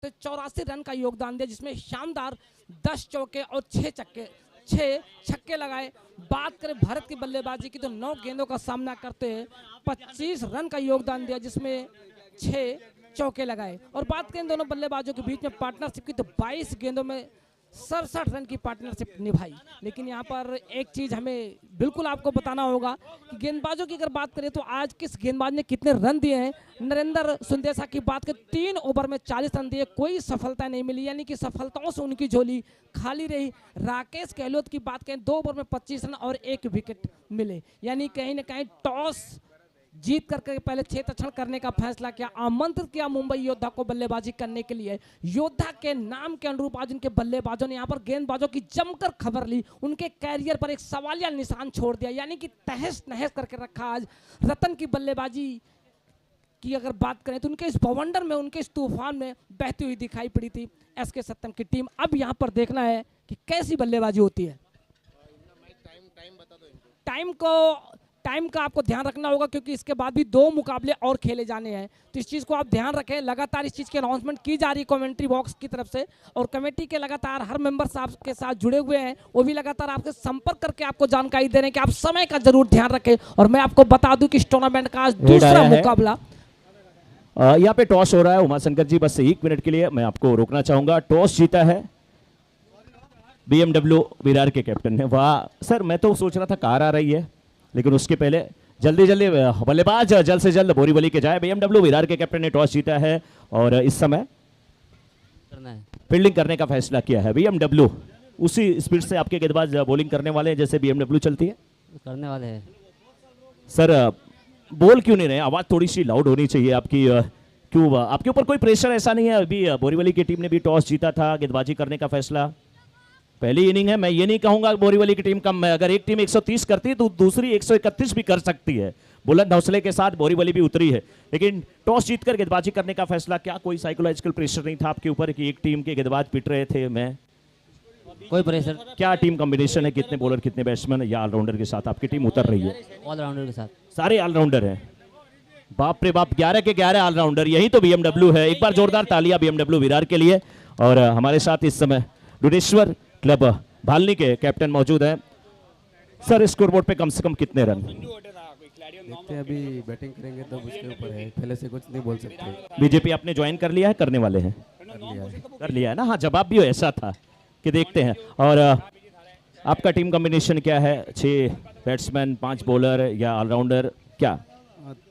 तो 84 रन का योगदान दिया, जिसमें शानदार 10 चौके और 6 छक्के लगाए। बात करें भारत की बल्लेबाजी की तो 9 गेंदों का सामना करते हैं 25 रन का योगदान दिया, जिसमें 6 चौके लगाए। और बात करें दोनों बल्लेबाजों के बीच में पार्टनरशिप की तो 22 गेंदों में 67 रन की पार्टनरशिप निभाई। लेकिन यहाँ पर एक चीज हमें बिल्कुल आपको बताना होगा कि गेंदबाजों की अगर बात करें तो आज किस गेंदबाज ने कितने रन दिए हैं। नरेंद्र सुंदेसा की बात करें 3 ओवर में 40 रन दिए, कोई सफलता नहीं मिली, यानी कि सफलताओं से उनकी झोली खाली रही। राकेश गहलोत की बात करें 2 ओवर में 25 रन और 1 विकेट मिले, यानी कहीं ना कहीं टॉस जीत करके पहले क्षेत्ररक्षण करने का फैसला किया, आमंत्रित किया मुंबई योद्धा को बल्लेबाजी करने के लिए। योद्धा के नाम के अनुरूप आज उनके बल्लेबाजों ने यहां पर गेंदबाजों की जमकर खबर ली, उनके कैरियर पर एक सवालिया निशान छोड़ दिया, यानी कि तहस नहस करके रखा। आज रतन की बल्लेबाजी की अगर बात करें तो उनके इस बवंडर में, उनके इस तूफान में बहती हुई दिखाई पड़ी थी एसके सत्यम की टीम। अब यहां पर देखना है कि कैसी बल्लेबाजी होती है। टाइम का आपको ध्यान रखना होगा, क्योंकि इसके बाद भी 2 मुकाबले और खेले जाने हैं, तो इस चीज़ को आप ध्यान रखें। लगातार इस चीज़ की अनाउंसमेंट की जा रही है कमेंट्री बॉक्स की तरफ से, और कमेटी के लगातार हर मेंबर साहब के साथ जुड़े हुए हैं, वो भी लगातार आपसे संपर्क करके आपको जानकारी दे रहे हैं कि आप समय का जरूर ध्यान रखें। और मैं आपको बता दूं कि इस टूर्नामेंट का आज दूसरा मुकाबला यहाँ पे टॉस हो रहा है। उमाशंकर जी बस 1 मिनट के लिए मैं आपको रोकना चाहूंगा। टॉस जीता है बीएमडब्ल्यू विरार के कैप्टन ने। वाह सर, मैं तो सोच रहा था कार आ रही है, लेकिन उसके पहले जल्दी बल्लेबाज जल्द से जल्द बोरीवली के जाए। बीएमडब्ल्यू विरार के कैप्टन ने टॉस जीता है और इस समय फील्डिंग करने का फैसला किया है। बीएमडब्ल्यू उसी स्पीड से आपके गेंदबाज बॉलिंग करने वाले हैं जैसे बीएमडब्ल्यू चलती है करने वाले हैं। सर बोल क्यों नहीं रहे? आवाज थोड़ी सी लाउड होनी चाहिए आपकी, क्यों आपके ऊपर कोई प्रेशर ऐसा नहीं है? अभी बोरीवली की टीम ने भी टॉस जीता था, गेंदबाजी करने का फैसला, पहली इनिंग है। मैं ये नहीं कहूंगा बोरीवली की टीम कम है, अगर एक टीम 130 करती है तो दूसरी 131 भी कर सकती है। बुलंद हौसले के साथ बोरीवली भी उतरी है, लेकिन टॉस जीतकर गेंदबाजी करने का फैसला, क्या कोई साइकोलॉजिकल प्रेशर नहीं था आपके ऊपर कि एक टीम के गेंदबाज पिट रहे थे? मैं कोई प्रेशर, क्या टीम कॉम्बिनेशन है, कितने बॉलर कितने बैट्समैन या ऑलराउंडर के साथ आपकी टीम उतर रही है? ऑलराउंडर के साथ सारे ऑलराउंडर हैं। बाप रे बाप, 11 के 11 ऑलराउंडर, यही तो बीएमडब्ल्यू है। एक बार जोरदार तालियां बीएमडब्ल्यू विरार के लिए। और हमारे साथ इस समय दुधेश्वर क्लब भालनी के कैप्टन मौजूद हैं। सर, स्कोरबोर्ड पे कम से कम कितने रन? देखते हैं, अभी बैटिंग करेंगे तो उसके ऊपर है, पहले से कुछ नहीं बोल सकते। बीजेपी आपने ज्वाइन कर लिया है, करने वाले हैं? कर लिया है ना? हाँ, जवाब भी ऐसा था कि देखते हैं। और आपका टीम कॉम्बिनेशन क्या है? 6 बैट्समैन, 5 बॉलर या ऑलराउंडर? क्या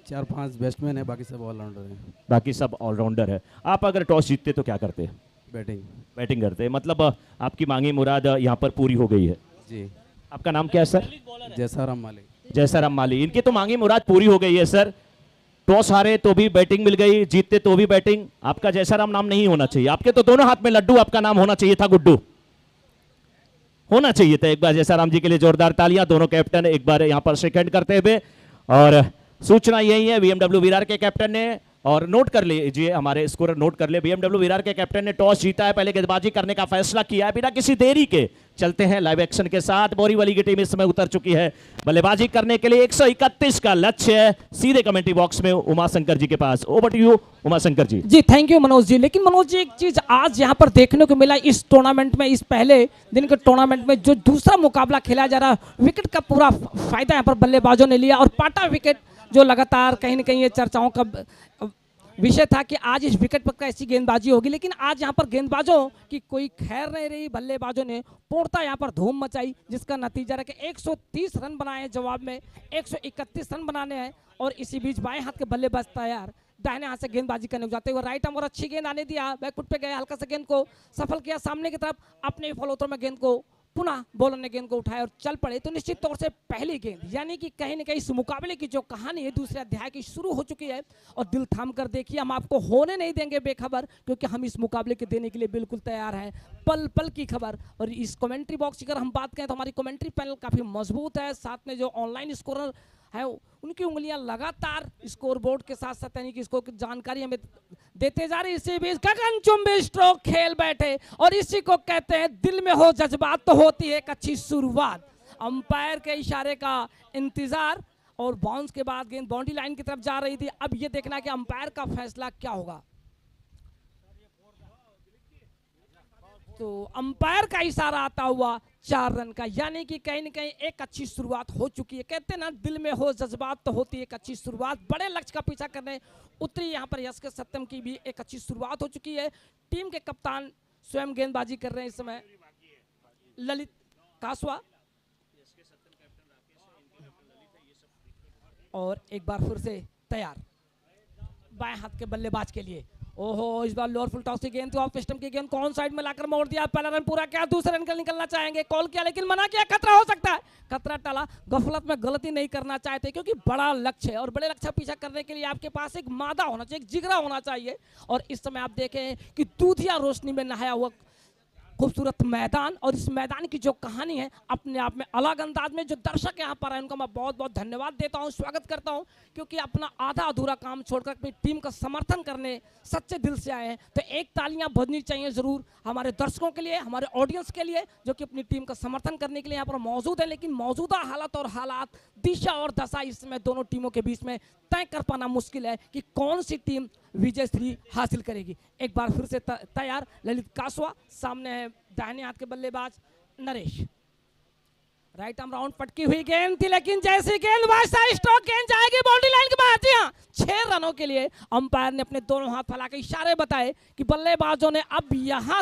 4-5 बैट्समैन है, बाकी सब ऑलराउंडर है। बाकी सब ऑलराउंडर है। आप अगर टॉस जीतते तो क्या करते? बैटिंग। बैटिंग करते, मतलब आपकी मांगी मुराद यहाँ पर पूरी हो गई है। जी। आपका नाम क्या है सर? जैसाराम मालिक। जैसाराम माली। इनकी तो मांगी मुराद पूरी हो गई है सर। टॉस हारे तो भी बैटिंग मिल गई, जीतते तो भी बैटिंग। आपका जैसाराम नाम नहीं होना चाहिए, आपके तो दोनों हाथ में लड्डू, आपका नाम होना चाहिए था गुड्डू, होना चाहिए था। एक बार जैसाराम जी के लिए जोरदार तालियां, दोनों कैप्टन एक बार यहां पर शेक हैंड करते हुए। और सूचना यही है, बीएमडब्ल्यू विरार के कैप्टन ने, और नोट कर लीजिए, हमारे स्कोर नोट कर ले, बीएमडब्ल्यू विरार के कैप्टन ने टॉस जीता है, पहले गेंदबाजी करने का फैसला किया है बिना किसी देरी के। चलते हैं लाइव एक्शन के साथ। बोरीवली की टीम इस समय उतर चुकी है बल्लेबाजी करने के लिए। 131 का लक्ष्य है। सीधे कमेंट्री बॉक्स में उमा शंकर जी के पास। Over to you Uma Shankar ji. जी थैंक यू मनोज जी। लेकिन मनोज जी, एक चीज आज यहाँ पर देखने को मिला इस टूर्नामेंट में, इस पहले दिन के टूर्नामेंट में जो दूसरा मुकाबला खेला जा रहा, विकेट का पूरा फायदा यहाँ पर बल्लेबाजों ने लिया, और पाटा विकेट जो लगातार कहीं ना कहीं ये चर्चाओं का विषय था कि आज इस विकेट पर कैसी गेंदबाजी होगी। लेकिन आज यहाँ पर गेंदबाजों की कोई खैर नहीं रही, बल्लेबाजों ने पूर्णतः यहाँ पर धूम मचाई, जिसका नतीजा रहा कि 130 रन बनाए हैं, जवाब में 131 रन बनाने हैं। और इसी बीच बाएं हाथ के बल्लेबाज तैयार दाहिने हाथ से गेंदबाजी करने को जाते हुए राइट आर्म और अच्छी गेंद आने दिया, बैकफुट पे गए, हल्का सा गेंद को सफल किया सामने की तरफ, अपने फॉलो थ्रो में गेंद को पुनः बॉलर ने गेंद को उठाया और चल पड़े। तो निश्चित तौर से पहली गेंद, यानी कि कहीं न कहीं इस मुकाबले की जो कहानी है दूसरे अध्याय की शुरू हो चुकी है। और दिल थाम कर देखिए, हम आपको होने नहीं देंगे बेखबर, क्योंकि हम इस मुकाबले के देने के लिए बिल्कुल तैयार हैं, पल पल की खबर। और इस कमेंट्री बॉक्स की अगर हम बात करें तो हमारी कमेंट्री पैनल काफ़ी मजबूत है, साथ में जो ऑनलाइन स्कोरर है उनकी उंगलियां लगातार स्कोर बोर्ड के साथ साथ यानी कि इसको जानकारी हमें देते जा रही है। इसी बीच गगनचुंबी स्ट्रोक खेल बैठे, और इसी को कहते हैं दिल में हो जज्बात तो होती है एक अच्छी शुरुआत। अंपायर के इशारे का इंतजार, और बाउंस के बाद गेंद बाउंड्री लाइन की तरफ जा रही थी। अब ये देखना कि अंपायर का फैसला क्या होगा। तो अंपायर का इशारा आता हुआ 4 रन का, यानी कि कहीं न कहीं एक अच्छी शुरुआत हो चुकी है। कहते हैं ना, दिल में हो जज्बात तो होती है एक अच्छी शुरुआत। बड़े लक्ष्य का पीछा करने उतरी यहाँ पर यश के सत्यम की भी एक अच्छी शुरुआत हो चुकी है। टीम के कप्तान स्वयं गेंदबाजी कर रहे हैं इस समय, ललित कासवा, और एक बार फिर से तैयार बाएं हाथ के बल्लेबाज के लिए। ओहो, इस बार लोअर फुल टॉस की गेंद थी, ऑफ स्टंप की गेंद को ऑन साइड में लाकर मोड़ दिया। पहला रन पूरा किया, दूसरे रन का निकलना चाहेंगे, कॉल किया लेकिन मना किया, खतरा हो सकता है। खतरा टला, गफलत में गलती नहीं करना चाहते, क्योंकि बड़ा लक्ष्य है और बड़े लक्ष्य पीछा करने के लिए आपके पास एक मादा होना चाहिए, एक जिगरा होना चाहिए। और इस समय आप देखें कि दूधिया रोशनी में नहाया हुआ खूबसूरत मैदान, और इस मैदान की जो कहानी है अपने आप में अलग अंदाज में, जो दर्शक यहाँ पर है उनका मैं बहुत बहुत धन्यवाद देता हूँ, स्वागत करता हूँ, क्योंकि अपना आधा अधूरा काम छोड़कर अपनी टीम का समर्थन करने सच्चे दिल से आए हैं। तो एक तालियां बजनी चाहिए ज़रूर हमारे दर्शकों के लिए, हमारे ऑडियंस के लिए, जो कि अपनी टीम का समर्थन करने के लिए यहाँ पर मौजूद है। लेकिन मौजूदा हालत और हालात, दिशा और दशा इस समय दोनों टीमों के बीच में तय कर पाना मुश्किल है कि कौन सी टीम विजय श्री हासिल करेगी। एक बार फिर से तैयार ललित कासवा, सामने है दाहिने हाथ के बल्लेबाज नरेश। राइट आर्म राउंड पटकी हुई गेंद थी, लेकिन जैसी गेंद वैसा स्ट्रोक गेंद जाएगी बाउंड्री लाइन के बाहर। जी हाँ, 6 रनों के लिए अंपायर ने अपने दोनों हाथ फैला के इशारे बताए कि बल्लेबाजों ने अब यहां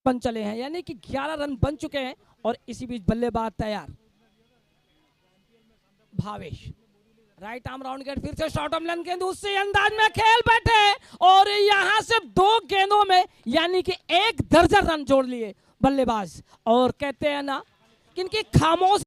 बन चले हैं, यानी कि 11 रन बन चुके हैं। और इसी बीच बल्लेबाज तैयार भावेश, राइट आर्म राउंड गेट, फिर से शॉर्ट ऑफ लेंथ गेंद उसी अंदाज में खेल बैठे और यहां से 2 गेंदों में यानी कि 1 दर्जन रन जोड़ लिए बल्लेबाज। और कहते हैं ना कि इनकी खामोश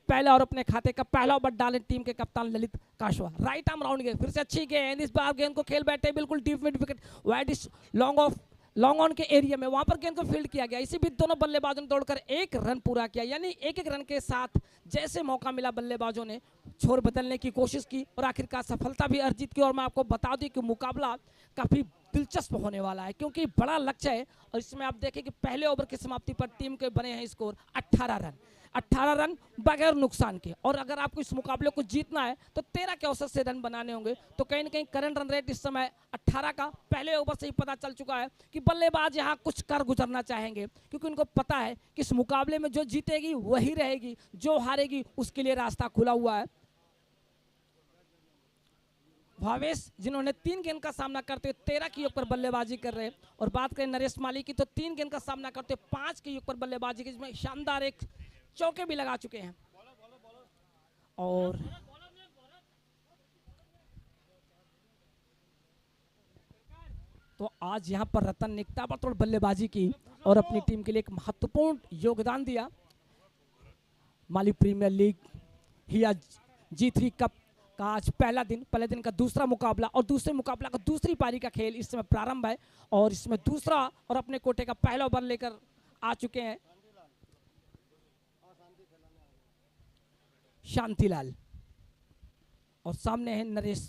पहला और अपने खाते का पहला ओवर डाले टीम के कप्तान ललित काशवा। राइट आर्म राउंड गेंद, फिर से अच्छी गेंद, इस बार गेंद को खेल बैठे बिल्कुल deep mid wicket wide long on के एरिया में, वहां पर गेंद को फील्ड किया गया। इसी बीच दोनों बल्लेबाजों ने दौड़कर 1 रन पूरा किया, यानी एक रन के साथ जैसे मौका मिला बल्लेबाजों ने छोर बदलने की कोशिश की और आखिरकार सफलता भी अर्जित की। और मैं आपको बता दूं कि मुकाबला काफी दिलचस्प होने वाला है क्योंकि बड़ा लक्ष्य है। और इसमें आप देखें कि पहले ओवर की समाप्ति पर टीम के बने हैं स्कोर 18 रन, 18 रन बगैर नुकसान के। और अगर आपको इस मुकाबले को जीतना है तो 13 के औसत से रन बनाने होंगे। तो कहीं ना कहीं करंट रन रेट इस समय 18 का पहले ओवर से ही पता चल चुका है कि बल्लेबाज यहां कुछ कर गुजरना चाहेंगे क्योंकि उनको पता है कि इस मुकाबले में जो जीतेगी वही रहेगी, जो हारेगी उसके लिए रास्ता खुला हुआ है। भावेश जिन्होंने 3 गेंद का सामना करते हुए 13 के योग पर बल्लेबाजी कर रहे हैं। और बात करें नरेश माली की तो 3 गेंद का सामना करते हुए 5 के योग पर बल्लेबाजी की, जिसमें शानदार एक चौके भी लगा चुके हैं। और तो आज यहां पर रतन ने ताबड़तोड़ बल्लेबाजी की और अपनी टीम के लिए एक महत्वपूर्ण योगदान दिया। माली प्रीमियर लीग हिया G3 कप का आज पहले दिन का दूसरा मुकाबला और दूसरे मुकाबला का दूसरी पारी का खेल इस समय प्रारंभ है। और इसमें दूसरा और अपने कोटे का पहला ओवर लेकर आ चुके हैं शांतिलाल और सामने है नरेश।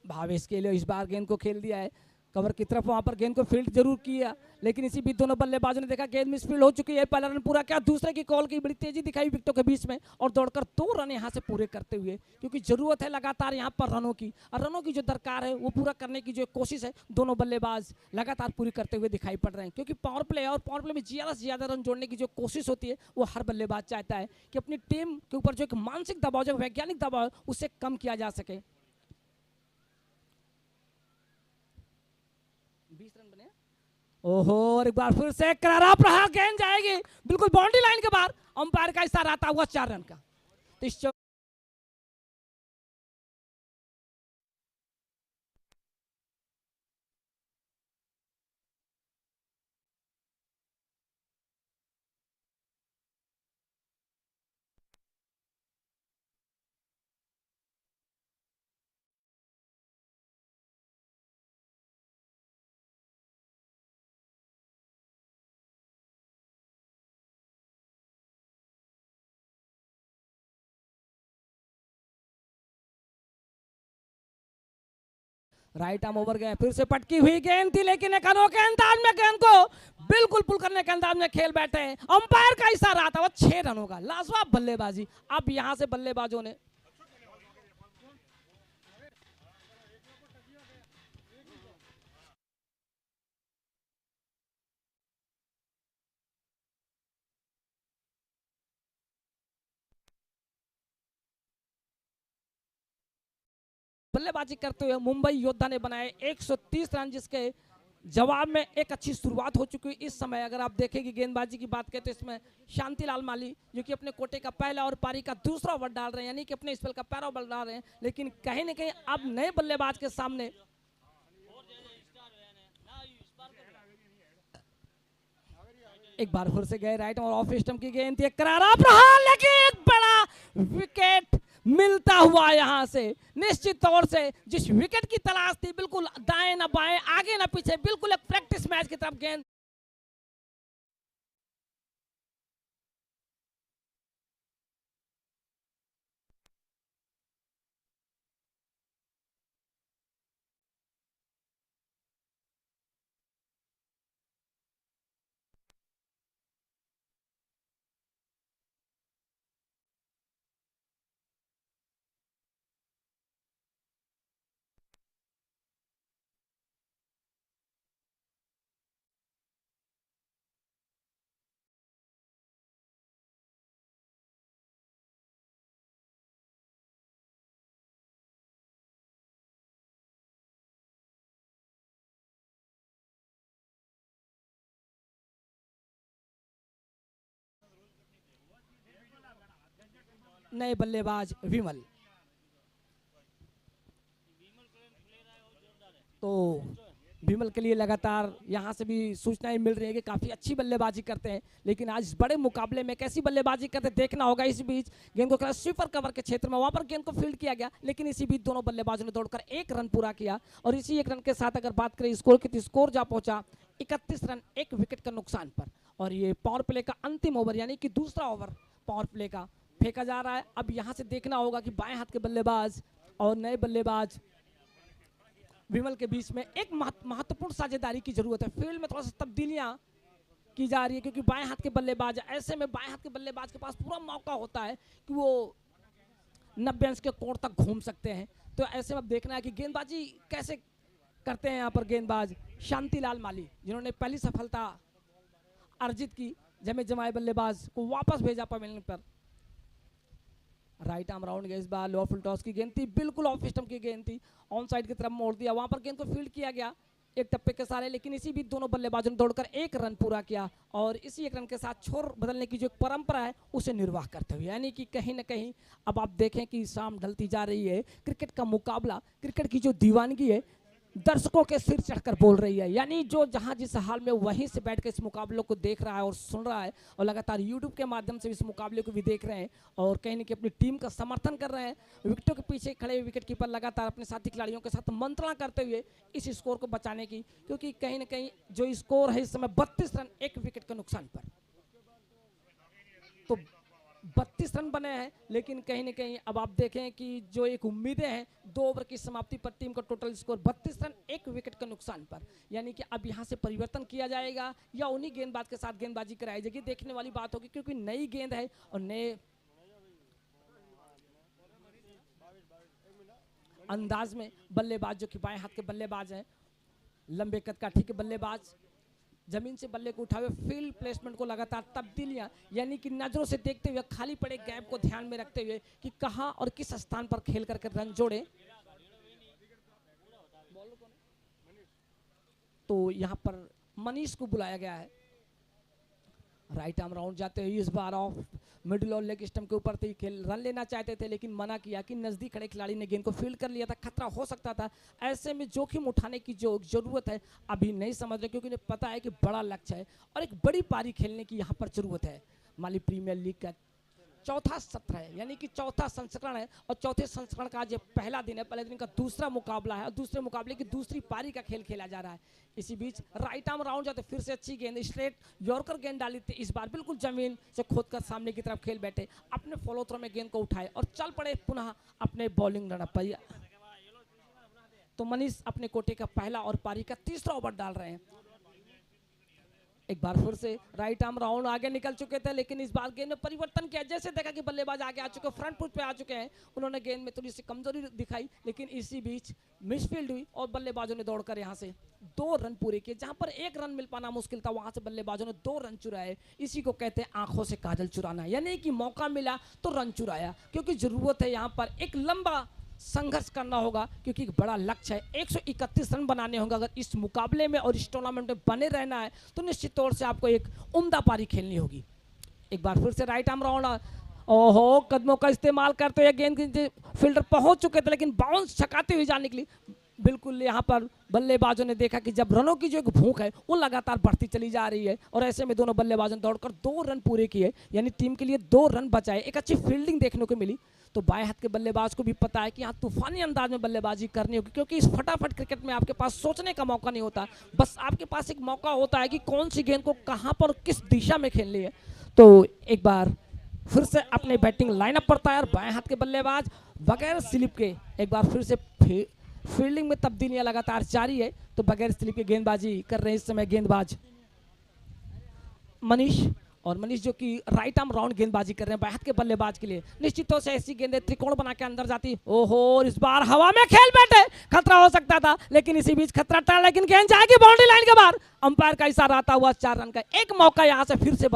भावेश के लिए इस बार गेंद को खेल दिया है कवर की तरफ, वहां पर गेंद को फील्ड जरूर किया लेकिन इसी बीच दोनों बल्लेबाजों ने देखा गेंद मिस फील्ड हो चुकी है। पहला रन पूरा किया, दूसरे की कॉल की बड़ी तेजी दिखाई विकेटों के बीच में और दौड़कर 2 रन यहां से पूरे करते हुए, क्योंकि जरूरत है लगातार यहां पर रनों की और रनों की जो दरकार है वो पूरा करने की जो कोशिश है दोनों बल्लेबाज लगातार पूरी करते हुए दिखाई पड़ रहे हैं। क्योंकि पावर प्ले और पावर प्ले में ज्यादा से ज्यादा रन जोड़ने की जो कोशिश होती है वो हर बल्लेबाज चाहता है कि अपनी टीम के ऊपर जो एक मानसिक दबाव, जो वैज्ञानिक दबाव है उसे कम किया जा सके। 20 रन बने। ओहो, और एक बार फिर से करारा प्रहार, गेंद जाएगी बिल्कुल बाउंड्री लाइन के बाहर, अंपायर का इशारा आता हुआ 4 रन का। तो इस राइट आर्म ओवर गया, फिर से पटकी हुई गेंद थी लेकिन एक अनोखे अंदाज में गेंद को बिल्कुल पुल करने के अंदाज में खेल बैठे हैं। अंपायर का इशारा आता हुआ 6 रनों का। लाजवाब बल्लेबाजी। अब यहां से बल्लेबाजों ने बल्लेबाजी करते हुए मुंबई योद्धा ने बनाए 130 रन, जिसके जवाब में एक अच्छी शुरुआत हो चुकी है। इस समय अगर आप देखेंगे गेंदबाजी की बात करें तो इसमें शांतिलाल माली जो कि अपने कोटे का पहला और पारी का दूसरा ओवर डाल रहे हैं, यानी कि अपने स्पेल का पहला ओवर डाल रहे हैं, लेकिन कहीं ना कहीं अब नए बल्लेबाज के सामने एक बार फिर से गए राइट और ऑफ स्टंप की गेंद थी, करारा प्रहार, लेकिन बड़ा विकेट मिलता हुआ यहां से। निश्चित तौर से जिस विकेट की तलाश थी, बिल्कुल दाएं ना बाएं, आगे ना पीछे, बिल्कुल एक प्रैक्टिस मैच की तरफ गेंद नए बल्लेबाज विमल। तो विमल के लिए लगातार यहां से भी सूचनाएं मिल रही है कि काफी अच्छी बल्लेबाजी करते हैं, लेकिन आज इस बड़े मुकाबले में कैसी बल्लेबाजी करते देखना होगा। इस बीच गेंद को खेला स्वीपर कवर के क्षेत्र में, वहां पर गेंद को फील्ड किया गया, लेकिन इसी बीच दोनों बल्लेबाजों ने दौड़कर 1 रन पूरा किया। और इसी 1 रन के साथ अगर बात करें स्कोर की, तो स्कोर जा पहुंचा 31 रन 1 विकेट का नुकसान पर। और ये पावर प्ले का अंतिम ओवर यानी कि दूसरा ओवर पावर प्ले का फेंका जा रहा है। अब यहां से देखना होगा कि बाएं हाथ के बल्लेबाज और नए बल्लेबाज विमल के बीच में एक महत्वपूर्ण साझेदारी की जरूरत है। फील्ड में थोड़ा सा तब्दीलियां की जा रही है, क्योंकि बाएं हाथ के बल्लेबाज, ऐसे में बाएं हाथ के बल्लेबाज के पास पूरा मौका होता है कि वो 90 अंश के कोण तक घूम सकते हैं। तो ऐसे में अब देखना है कि गेंदबाजी कैसे करते हैं यहाँ पर गेंदबाज शांतिलाल माली, जिन्होंने पहली सफलता अर्जित की, जमे जमाए बल्लेबाज को वापस भेजा पर मिलने पर। राइट आर्म राउंड गया इस बार, लो फुल टॉस की गेंद थी, बिल्कुल ऑफ स्टंप की गेंद थी, ऑन साइड की तरफ मोड़ दिया, वहां पर गेंद को फील्ड किया गया एक टप्पे के सारे, लेकिन इसी बीच दोनों बल्लेबाजों ने दौड़कर 1 रन पूरा किया। और इसी 1 रन के साथ छोर बदलने की जो एक परंपरा है उसे निर्वाह करते हुए, यानी कि कहीं ना कहीं अब आप देखें कि शाम ढलती जा रही है, क्रिकेट का मुकाबला, क्रिकेट की जो दीवानगी है दर्शकों के सिर चढ़कर बोल रही है। यानी जो जहां जिस हाल में वहीं से बैठ कर इस मुकाबले को देख रहा है और सुन रहा है, और लगातार यूट्यूब के माध्यम से इस मुकाबले को भी देख रहे हैं, और कहीं ना कहीं अपनी टीम का समर्थन कर रहे हैं। विकेटों के पीछे खड़े विकेट कीपर लगातार अपने साथी खिलाड़ियों के साथ मंत्रणा करते हुए इस स्कोर को बचाने की, क्योंकि कहीं ना कहीं जो स्कोर है इस समय 32 रन 1 विकेट के नुकसान पर। तो 32 रन बने हैं, लेकिन कहीं ना कहीं अब आप देखें कि जो एक उम्मीदें हैं 2 ओवर की समाप्ति पर टीम का टोटल स्कोर 32 रन 1 विकेट के नुकसान पर, यानी कि अब यहां से परिवर्तन किया जाएगा या उन्हीं गेंदबाज के साथ गेंदबाजी कराई जाएगी, देखने वाली बात होगी, क्योंकि नई गेंद है और नए अंदाज में बल्लेबाज जो कि बाएं हाथ के बल्लेबाज हैं, लंबे कद काठी के बल्लेबाज जमीन से बल्ले को उठाए हुए फील्ड प्लेसमेंट को लगातार तब्दीलियां, यानी कि नजरों से देखते हुए, खाली पड़े गैप को ध्यान में रखते हुए कि कहां और किस स्थान पर खेल करके रन जोड़े। तो यहां पर मनीष को बुलाया गया है। राइट आर्म राउंड जाते हुए इस बार ऑफ मिडिल और लेग स्टंप के ऊपर थी, खेल रन लेना चाहते थे, लेकिन मना किया कि नजदीक खड़े खिलाड़ी ने गेंद को फील्ड कर लिया था, खतरा हो सकता था। ऐसे में जोखिम उठाने की जो जरूरत है अभी नहीं समझ रहे, क्योंकि उन्हें पता है कि बड़ा लक्ष्य है और एक बड़ी पारी खेलने की यहाँ पर जरूरत है। माली प्रीमियर लीग का चौथा सत्र है, यानी कि चौथा संस्करण है, और चौथे संस्करण का आज ये पहला दिन है, पहले दिन का दूसरा मुकाबला है, और दूसरे मुकाबले की दूसरी पारी का खेल खेला जा रहा है। इसी बीच राइट आर्म राउंड जाते फिर से अच्छी गेंद, स्ट्रेट यॉर्कर गेंद डाली थी, इस बार बिल्कुल जमीन से खोदकर सामने की तरफ खेल बैठे, अपने फॉलो थ्रो में गेंद को उठाए और चल पड़े पुनः अपने बॉलिंग रनअप पर। तो मनीष अपने कोटे का पहला और पारी का तीसरा ओवर डाल रहे हैं। एक बार फिर से राइट आर्म राउंड आगे निकल चुके थे, लेकिन इस बार गेंद में परिवर्तन किया, जैसे देखा कि बल्लेबाज आगे आ चुके, फ्रंट पुट पे आ चुके हैं, उन्होंने गेंद में थोड़ी सी कमजोरी दिखाई, लेकिन इसी बीच मिसफील्ड हुई और बल्लेबाजों ने दौड़कर यहां से 2 रन पूरे किए। जहां पर 1 रन मिल पाना मुश्किल था, वहां से बल्लेबाजों ने 2 रन चुराए। इसी को कहते हैं आंखों से काजल चुराना, यानी कि मौका मिला तो रन चुराया, क्योंकि जरूरत है यहाँ पर एक लंबा संघर्ष करना होगा, क्योंकि एक बड़ा लक्ष्य है, 131 रन बनाने होंगे। अगर इस मुकाबले में और इस टूर्नामेंट में बने रहना है तो निश्चित तौर से आपको एक उम्दा पारी खेलनी होगी। एक बार फिर से राइट आर्म राउंड, ओहो, कदमों का इस्तेमाल करते हुए गेंद फील्डर पहुंच चुके थे, लेकिन बाउंस छकाते हुए जाने के लिए बिल्कुल यहाँ पर बल्लेबाजों ने देखा कि जब रनों की जो एक भूख है वो लगातार बढ़ती चली जा रही है, और ऐसे में दोनों बल्लेबाजों ने दौड़कर 2 रन पूरे किए, यानी टीम के लिए 2 रन बचाए। एक अच्छी फील्डिंग देखने को मिली। तो बाएं हाथ के बल्लेबाज को भी पता है कि यहाँ तूफानी अंदाज में बल्लेबाजी करनी होगी, क्योंकि इस फटाफट क्रिकेट में आपके पास सोचने का मौका नहीं होता, बस आपके पास एक मौका होता है कि कौन सी गेंद को कहां पर किस दिशा में खेलनी है। तो एक बार फिर से अपने बैटिंग लाइनअप पर तैयार बाएं हाथ के बल्लेबाज बगैर स्लिप के, एक बार फिर से फील्डिंग में तब्दीलियां लगातार जारी है। तो बगैर स्लिप के गेंदबाजी कर रहे हैं इस समय गेंदबाज मनीष, और मनीष जो कि राइट आर्म राउंड गेंदबाजी कर रहे हैं बाएं हाथ के बल्लेबाज के लिए। निश्चित तौर से ऐसी गेंदें त्रिकोण बना के अंदर जाती, ओहो, इस बार हवा में खेल बैठे, खतरा हो सकता था, लेकिन इसी बीच खतरा टला, लेकिन गेंद जाएगी बाउंड्री लाइन के बाहर। अंपायर का इशारा आता हुआ 4 रन का एक मौका यहां से फिर से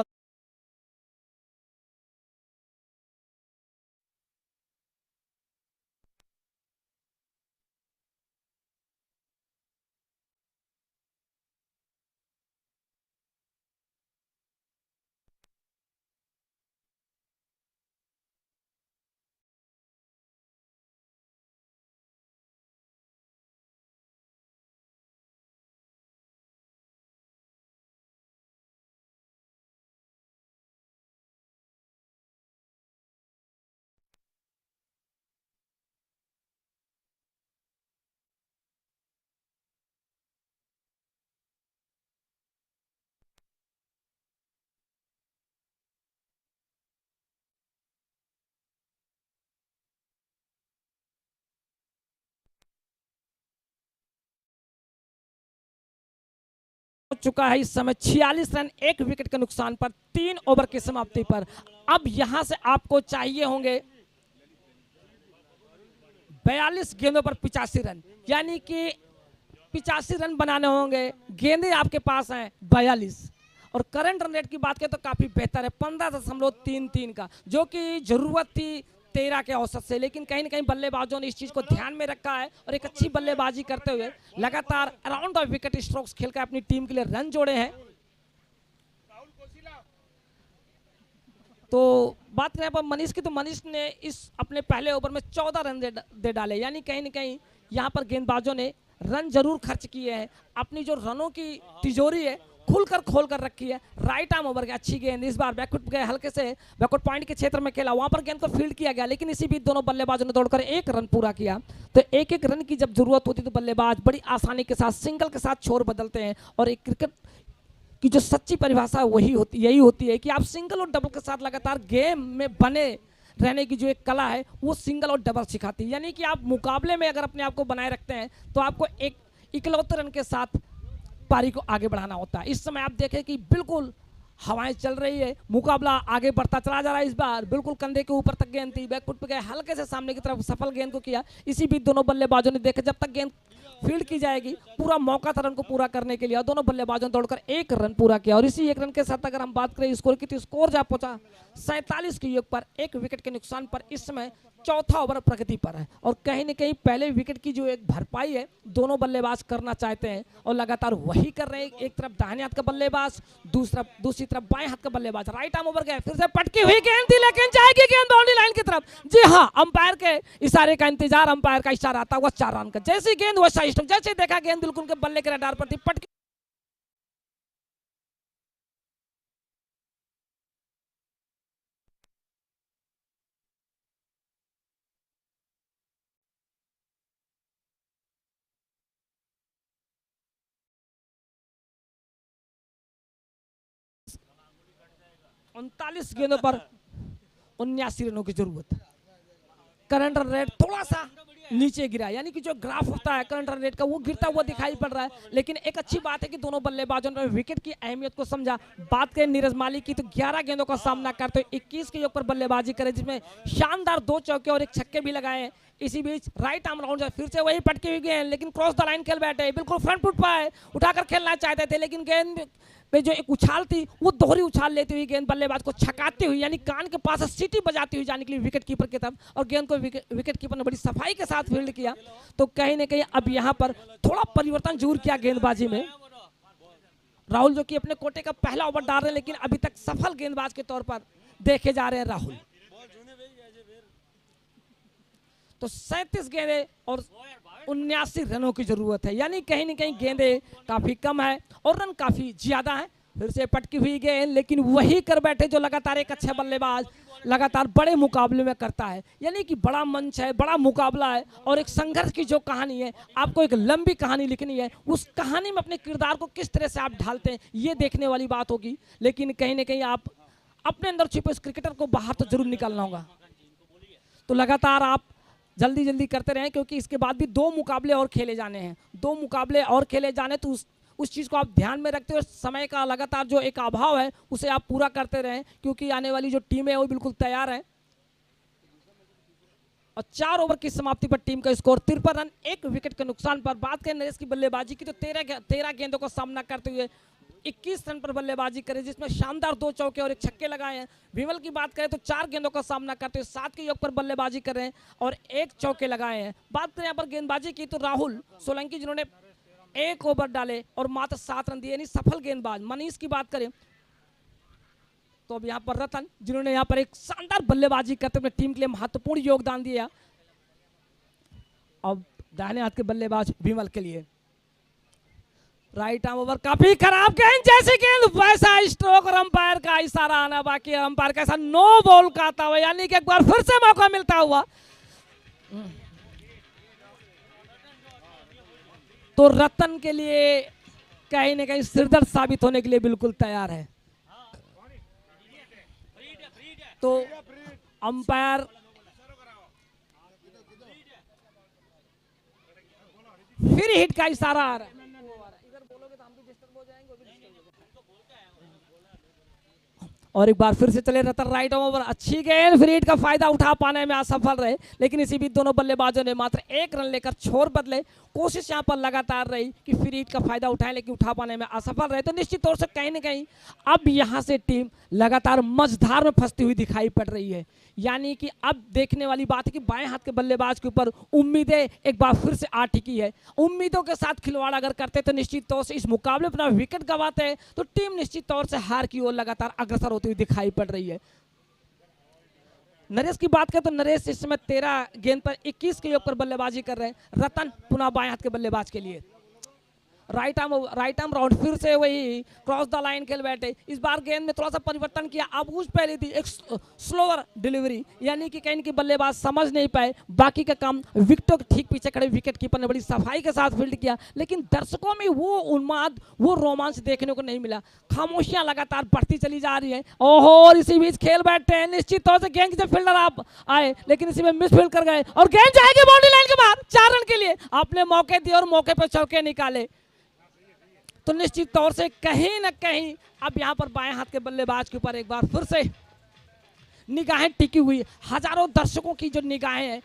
चुका है इस समय 46 रन 1 विकेट के नुकसान पर 3 ओवर की समाप्ति पर। अब यहां से आपको चाहिए होंगे 42 गेंदों पर 85 रन, यानी कि 85 रन बनाने होंगे। गेंदें आपके पास हैं 42 और करंट रन रेट की बात करें तो काफी बेहतर है 15.33 का, जो कि जरूरत थी 13 के औसत से। लेकिन कहीं ना कहीं बल्लेबाजों ने इस चीज को ध्यान में रखा है और एक अच्छी बल्लेबाजी करते हुए लगातार अराउंड द विकेट स्ट्रोक्स खेलकर अपनी टीम के लिए रन जोड़े हैं। तो बात करें पर मनीष की, तो मनीष ने इस अपने पहले ओवर में 14 रन दे डाले, यानी कहीं ना कहीं यहाँ पर गेंदबाजों ने रन जरूर खर्च किए हैं। अपनी जो रनों की तिजोरी है खोल कर रखी है। राइट आर्म ओवर की अच्छी गेंद, इस बार बैकफुट गए, हल्के से बैकवर्ड पॉइंट के क्षेत्र में खेला, वहां पर गेंद को फील्ड किया गया, लेकिन इसी बीच दोनों बल्लेबाजों ने दौड़कर 1 रन पूरा किया। तो एक रन की जब जरूरत होती है तो बल्लेबाज बड़ी आसानी के साथ सिंगल के साथ छोर बदलते हैं। और एक क्रिकेट की जो सच्ची परिभाषा यही होती है कि आप सिंगल और डबल के साथ लगातार गेम में बने रहने की जो एक कला है वो सिंगल और डबल सिखाती है। यानी कि आप मुकाबले में अगर अपने आप को बनाए रखते हैं तो आपको एक इकलौते रन के साथ पारी को आगे बढ़ाना होता है। इस समय आप देखें कि बिल्कुल हवाएं चल रही है, मुकाबला आगे बढ़ता चला जा रहा है। इस बार बिल्कुल कंधे के ऊपर तक गेंद थी, बैकफुट पे गए, हल्के से सामने की तरफ सफल गेंद को किया। इसी बीच दोनों बल्लेबाजों ने देखा जब तक गेंद फील्ड की जाएगी पूरा मौका था रन को पूरा करने के लिए, और दोनों बल्लेबाजों ने दौड़कर 1 रन पूरा किया। और इसी 1 रन के साथ अगर हम बात करें स्कोर की, तो स्कोर जा पहुंचा 47 के योग पर 1 विकेट के नुकसान पर। इस समय चौथा ओवर प्रगति पर है और कहीं न कहीं पहले विकेट की जो एक भरपाई है दोनों बल्लेबाज करना चाहते हैं और लगातार वही कर रहे हैं। एक तरफ दाहिने हाथ का बल्लेबाज, दूसरी तरफ बाएं हाथ का बल्लेबाज। राइट आर्म ओवर गए, फिर से पटकी हुई गेंद थी, लेकिन जाएगी गेंद बाउंड्री लाइन की तरफ। जी हाँ, अंपायर के इशारे का इंतजार, अंपायर का इशारा आता हुआ 4 रन का। जैसी गेंद वैसा स्ट्रोक, जैसे देखा गेंद बिल्कुल उनके बल्ले के रडार पर थी, पटकी 39 गेंदों पर 79 रनों की जरूरत। करंट रन रेट थोड़ा सा नीचे गिरा, यानी कि जो ग्राफ होता है करंट रन रेट का वो गिरता हुआ दिखाई पड़ रहा है। लेकिन एक अच्छी बात है कि दोनों बल्लेबाजों ने विकेट की अहमियत को समझा। बात करें नीरज माली की, तो 11 गेंदों का सामना करते हुए 21 के योग पर बल्लेबाजी करे, जिसमें शानदार 2 चौके और 1 छक्के भी लगाए हैं। इसी बीच राइट आर्म राउंड फिर से वही पटकी हुई गेंद, लेकिन क्रॉस द लाइन खेल बैठे, बिल्कुल फ्रंट फुट पर उठाकर खेलना चाहते थे, लेकिन गेंद पे जो एक उछाल थी वो दोहरी उछाल लेती हुई गेंद बल्लेबाज को छकाते हुई, यानी कान के पास सीटी बजाती हुई जाने के लिए विकेट कीपर की तरफ, और गेंद को विकेट कीपर ने बड़ी सफाई के साथ फील्ड किया। तो कहीं ना कहीं अब यहाँ पर थोड़ा परिवर्तन जरूर किया गेंदबाजी में। राहुल जो कि अपने कोटे का पहला ओवर डाल रहे हैं, लेकिन अभी तक सफल गेंदबाज के तौर पर देखे जा रहे हैं राहुल। तो 37 गेंदें और 79 रनों की जरूरत है, यानी कहीं ना कहीं गेंदें काफी कम है और रन काफी ज्यादा है। फिर से पटकी हुई गेंद, लेकिन वही कर बैठे जो लगातार एक अच्छा बल्लेबाज लगातार बड़े मुकाबले में करता है। यानी कि बड़ा मंच है, बड़ा मुकाबला है और एक संघर्ष की जो कहानी है, आपको एक लंबी कहानी लिखनी है, उस कहानी में अपने किरदार को किस तरह से आप ढालते हैं ये देखने वाली बात होगी। लेकिन कहीं ना कहीं आप अपने अंदर छिपे उस क्रिकेटर को बाहर तो जरूर निकालना होगा। तो लगातार आप जल्दी करते रहें, क्योंकि इसके बाद भी 2 मुकाबले और खेले जाने हैं। 2 मुकाबले और खेले जाने, तो उस चीज़ को आप ध्यान में रखते हुए समय का लगातार जो एक अभाव है उसे आप पूरा करते रहें, क्योंकि आने वाली जो टीम है वो बिल्कुल तैयार है। और 4 ओवर की समाप्ति पर टीम का स्कोर 53 रन 1 विकेट के नुकसान पर। बात करें नरेश की बल्लेबाजी की, तो 13 गेंदों का सामना करते हुए 21 रन पर बल्लेबाजी करे, जिसमें शानदार 2 चौके और 1 छक्के लगाए हैं। विमल की बात करें तो 4 गेंदों का सामना करते हुए 7 के योग पर बल्लेबाजी कर रहे हैं और 1 चौके लगाए हैं। बात करें यहाँ पर गेंदबाजी की, तो राहुल सोलंकी जिन्होंने 1 ओवर डाले और मात्र 7 रन दिए, यानी सफल गेंदबाज। मनीष की बात करें तो अब यहाँ पर रतन, जिन्होंने यहाँ पर एक शानदार बल्लेबाजी करते हुए टीम के लिए महत्वपूर्ण योगदान दिया। अब दाहिने हाथ के बल्लेबाज विमल के लिए राइट आर्म ओवर, काफी खराब गेंद, जैसी गेंद वैसा स्ट्रोक और अंपायर का इशारा आना बाकी है। अंपायर का ऐसा नो बॉल का आता हुआ, यानी कि एक बार फिर से मौका मिलता हुआ। तो रतन के लिए कहीं ना कहीं सिरदर्द साबित होने के लिए बिल्कुल तैयार है। तो अंपायर फिर हिट का इशारा आ रहा है। इधर बोलोगे तो हम भी डिस्टर्ब हो जाएंगे। और एक बार फिर से चले रतन राइट ओवर, अच्छी गेंद, फ्री हिट का फायदा उठा पाने में असफल रहे, लेकिन इसी बीच दोनों बल्लेबाजों ने मात्र 1 रन लेकर छोर बदले। कोशिश यहां पर लगातार रही कि फ्री हिट का फायदा उठाएं, लेकिन उठा पाने में असफल रहे। तो निश्चित तौर से कहीं ना कहीं अब यहां से टीम लगातार मझधार में फंसती हुई दिखाई पड़ रही है। यानी कि अब देखने वाली बात है कि बाएं हाथ के बल्लेबाज के ऊपर उम्मीदें एक बार फिर से आ टिकी है। उम्मीदों के साथ खिलवाड़ अगर करते तो निश्चित तौर से इस मुकाबले अपना विकेट गंवाते हैं तो टीम निश्चित तौर से हार की ओर लगातार अग्रसर होती हुई दिखाई पड़ रही है। नरेश की बात करें तो नरेश इस समय 13 गेंद पर 21 के योग पर बल्लेबाजी कर रहे हैं। रतन पुनः बाएं हाथ के बल्लेबाज के लिए राइट आर्म राउंड, फिर से वही क्रॉस द लाइन खेल बैठे। इस बार गेंद में थोड़ा सा परिवर्तन किया, आबूज पहले थी एक स्लोअर डिलीवरी, यानी कि कहीं की बल्लेबाज समझ नहीं पाए। बाकी का काम विकेटों के ठीक पीछे खड़े विकेट कीपर ने बड़ी सफाई के साथ फील्ड किया, लेकिन दर्शकों में वो उन्माद, वो रोमांच देखने को नहीं मिला। खामोशियां लगातार बढ़ती चली जा रही है। ओहो, और इसी बीच खेल बैठते हैं। निश्चित तौर से गेंद के फील्डर आप आए, लेकिन इसी में मिस फील्ड कर गए और गेंद जाएगी बाउंड्री लाइन के बाहर। 4 रन के लिए आपने मौके दिए और मौके पर चौके निकाले। तो निश्चित तौर से कहीं ना कहीं अब यहां पर बाएं हाथ के बल्लेबाज के ऊपर एक बार फिर से निगाहें टिकी हुई, हजारों दर्शकों की जो निगाहें हैं।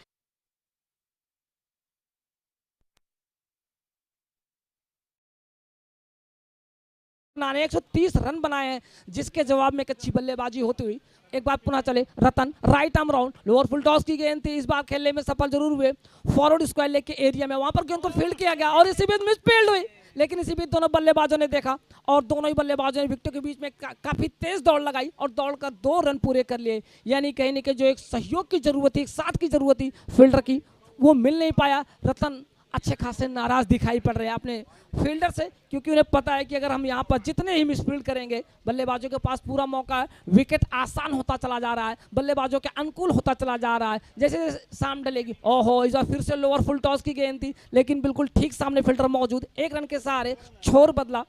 130 रन बनाए हैं, जिसके जवाब में एक अच्छी बल्लेबाजी होती हुई एक बार पुनः चले। Ratan right arm round, lower full toss की गेंद थी, इस बार खेलने में सफल जरूर हुए। फॉरवर्ड स्क्वायर लेग के एरिया में वहां पर गेंद को फील्ड किया गया और इसी बीच मिस फील्ड हुई, लेकिन इसी बीच दोनों बल्लेबाजों ने देखा और दोनों ही बल्लेबाजों ने विकेटों के बीच में काफी तेज दौड़ लगाई और दौड़कर 2 रन पूरे कर लिए। यानी कहीं ना कहीं जो एक सहयोग की जरूरत थी, एक साथ की जरूरत थी फील्डर की, वो मिल नहीं पाया। रतन अच्छे खासे नाराज दिखाई पड़ रहे हैं अपने फील्डर से, क्योंकि उन्हें पता है कि अगर हम यहाँ पर जितने ही मिसफील्ड करेंगे बल्लेबाजों के पास पूरा मौका है, विकेट आसान होता चला जा रहा है, बल्लेबाजों के अनुकूल होता चला जा रहा है। जैसे जैसे शाम डलेगी, ओहो, इस बार फिर से लोअर फुल टॉस की गेंद थी, लेकिन बिल्कुल ठीक सामने फील्डर मौजूद, 1 रन के सहारे छोर बदला।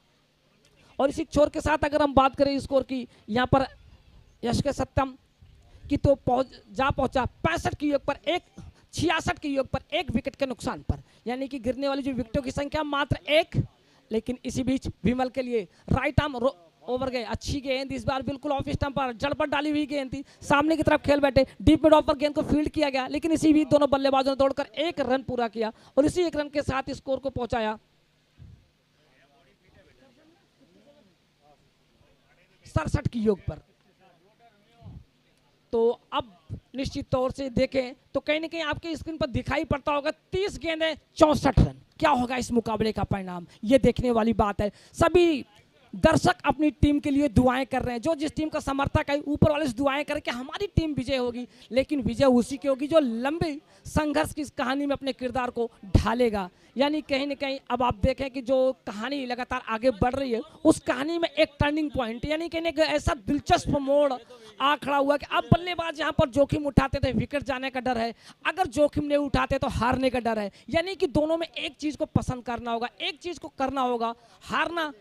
और इसी छोर के साथ अगर हम बात करें स्कोर की, यहाँ पर यश के सत्यम की तो पहुंचा 65 की योग पर 66 के योग पर 1 विकेट के नुकसान पर, यानी कि गिरने वाली जो विकेटों की संख्या मात्र 1। लेकिन इसी बीच विमल के लिए राइट आर्म ओवर गए, अच्छी गेंद, इस बार बिल्कुल ऑफ स्टंप पर जड़ पर डाली हुई गेंद थी, सामने की तरफ खेल बैठे, डीप मिड ऑफ पर गेंद को फील्ड किया गया, लेकिन इसी बीच दोनों बल्लेबाजों ने दौड़कर 1 रन पूरा किया और इसी 1 रन के साथ स्कोर को पहुंचाया 67 की योग पर। तो अब निश्चित तौर से देखें तो कहीं ना कहीं आपके स्क्रीन पर दिखाई पड़ता होगा 30 गेंदें 64 रन। क्या होगा इस मुकाबले का परिणाम, ये देखने वाली बात है। सभी दर्शक अपनी टीम के लिए दुआएं कर रहे हैं, जो जिस टीम का समर्थक है ऊपर वाले से दुआएं करें कि हमारी टीम विजय होगी, लेकिन विजय उसी की होगी जो लंबी संघर्ष की इस कहानी में अपने किरदार को ढालेगा। यानी कहीं ना कहीं अब आप देखें कि जो कहानी लगातार आगे बढ़ रही है, उस कहानी में एक टर्निंग पॉइंट, यानी कहीं ऐसा दिलचस्प मोड़ आ खड़ा हुआ कि अब बल्लेबाज यहाँ पर जोखिम उठाते थे, विकेट जाने का डर है, अगर जोखिम नहीं उठाते तो हारने का डर है। यानी कि दोनों में एक चीज को पसंद करना होगा, एक चीज को करना होगा, हारना,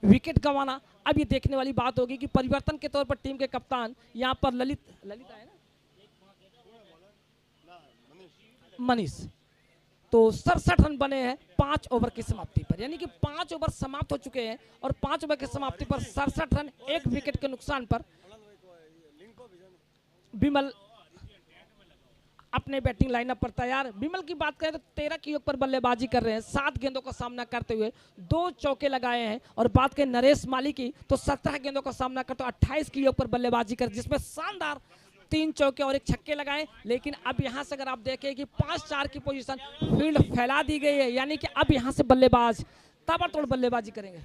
विकेट गंवाना। अब ये देखने वाली बात होगी कि परिवर्तन के तौर पर टीम के कप्तान यहाँ पर ललित आए ना, मनीष, तो 67 रन बने हैं 5 ओवर की समाप्ति पर, यानी कि 5 ओवर समाप्त हो चुके हैं और 5 ओवर की समाप्ति पर 67 रन 1 विकेट के नुकसान पर विमल अपने बैटिंग लाइनअप पर तैयार। विमल की बात करें तो 13 की योग पर बल्लेबाजी कर रहे हैं, 7 गेंदों का सामना करते हुए 2 चौके लगाए हैं। और बात करें नरेश माली की तो 17 गेंदों का सामना करते हुए 28 की योग पर बल्लेबाजी कर, जिसमें शानदार 3 चौके और 1 छक्के लगाए। लेकिन अब यहां से अगर आप देखें कि 5-4 की पोजीशन फील्ड फैला दी गई है, यानी कि अब यहां से बल्लेबाज ताबड़तोड़ बल्लेबाजी करेंगे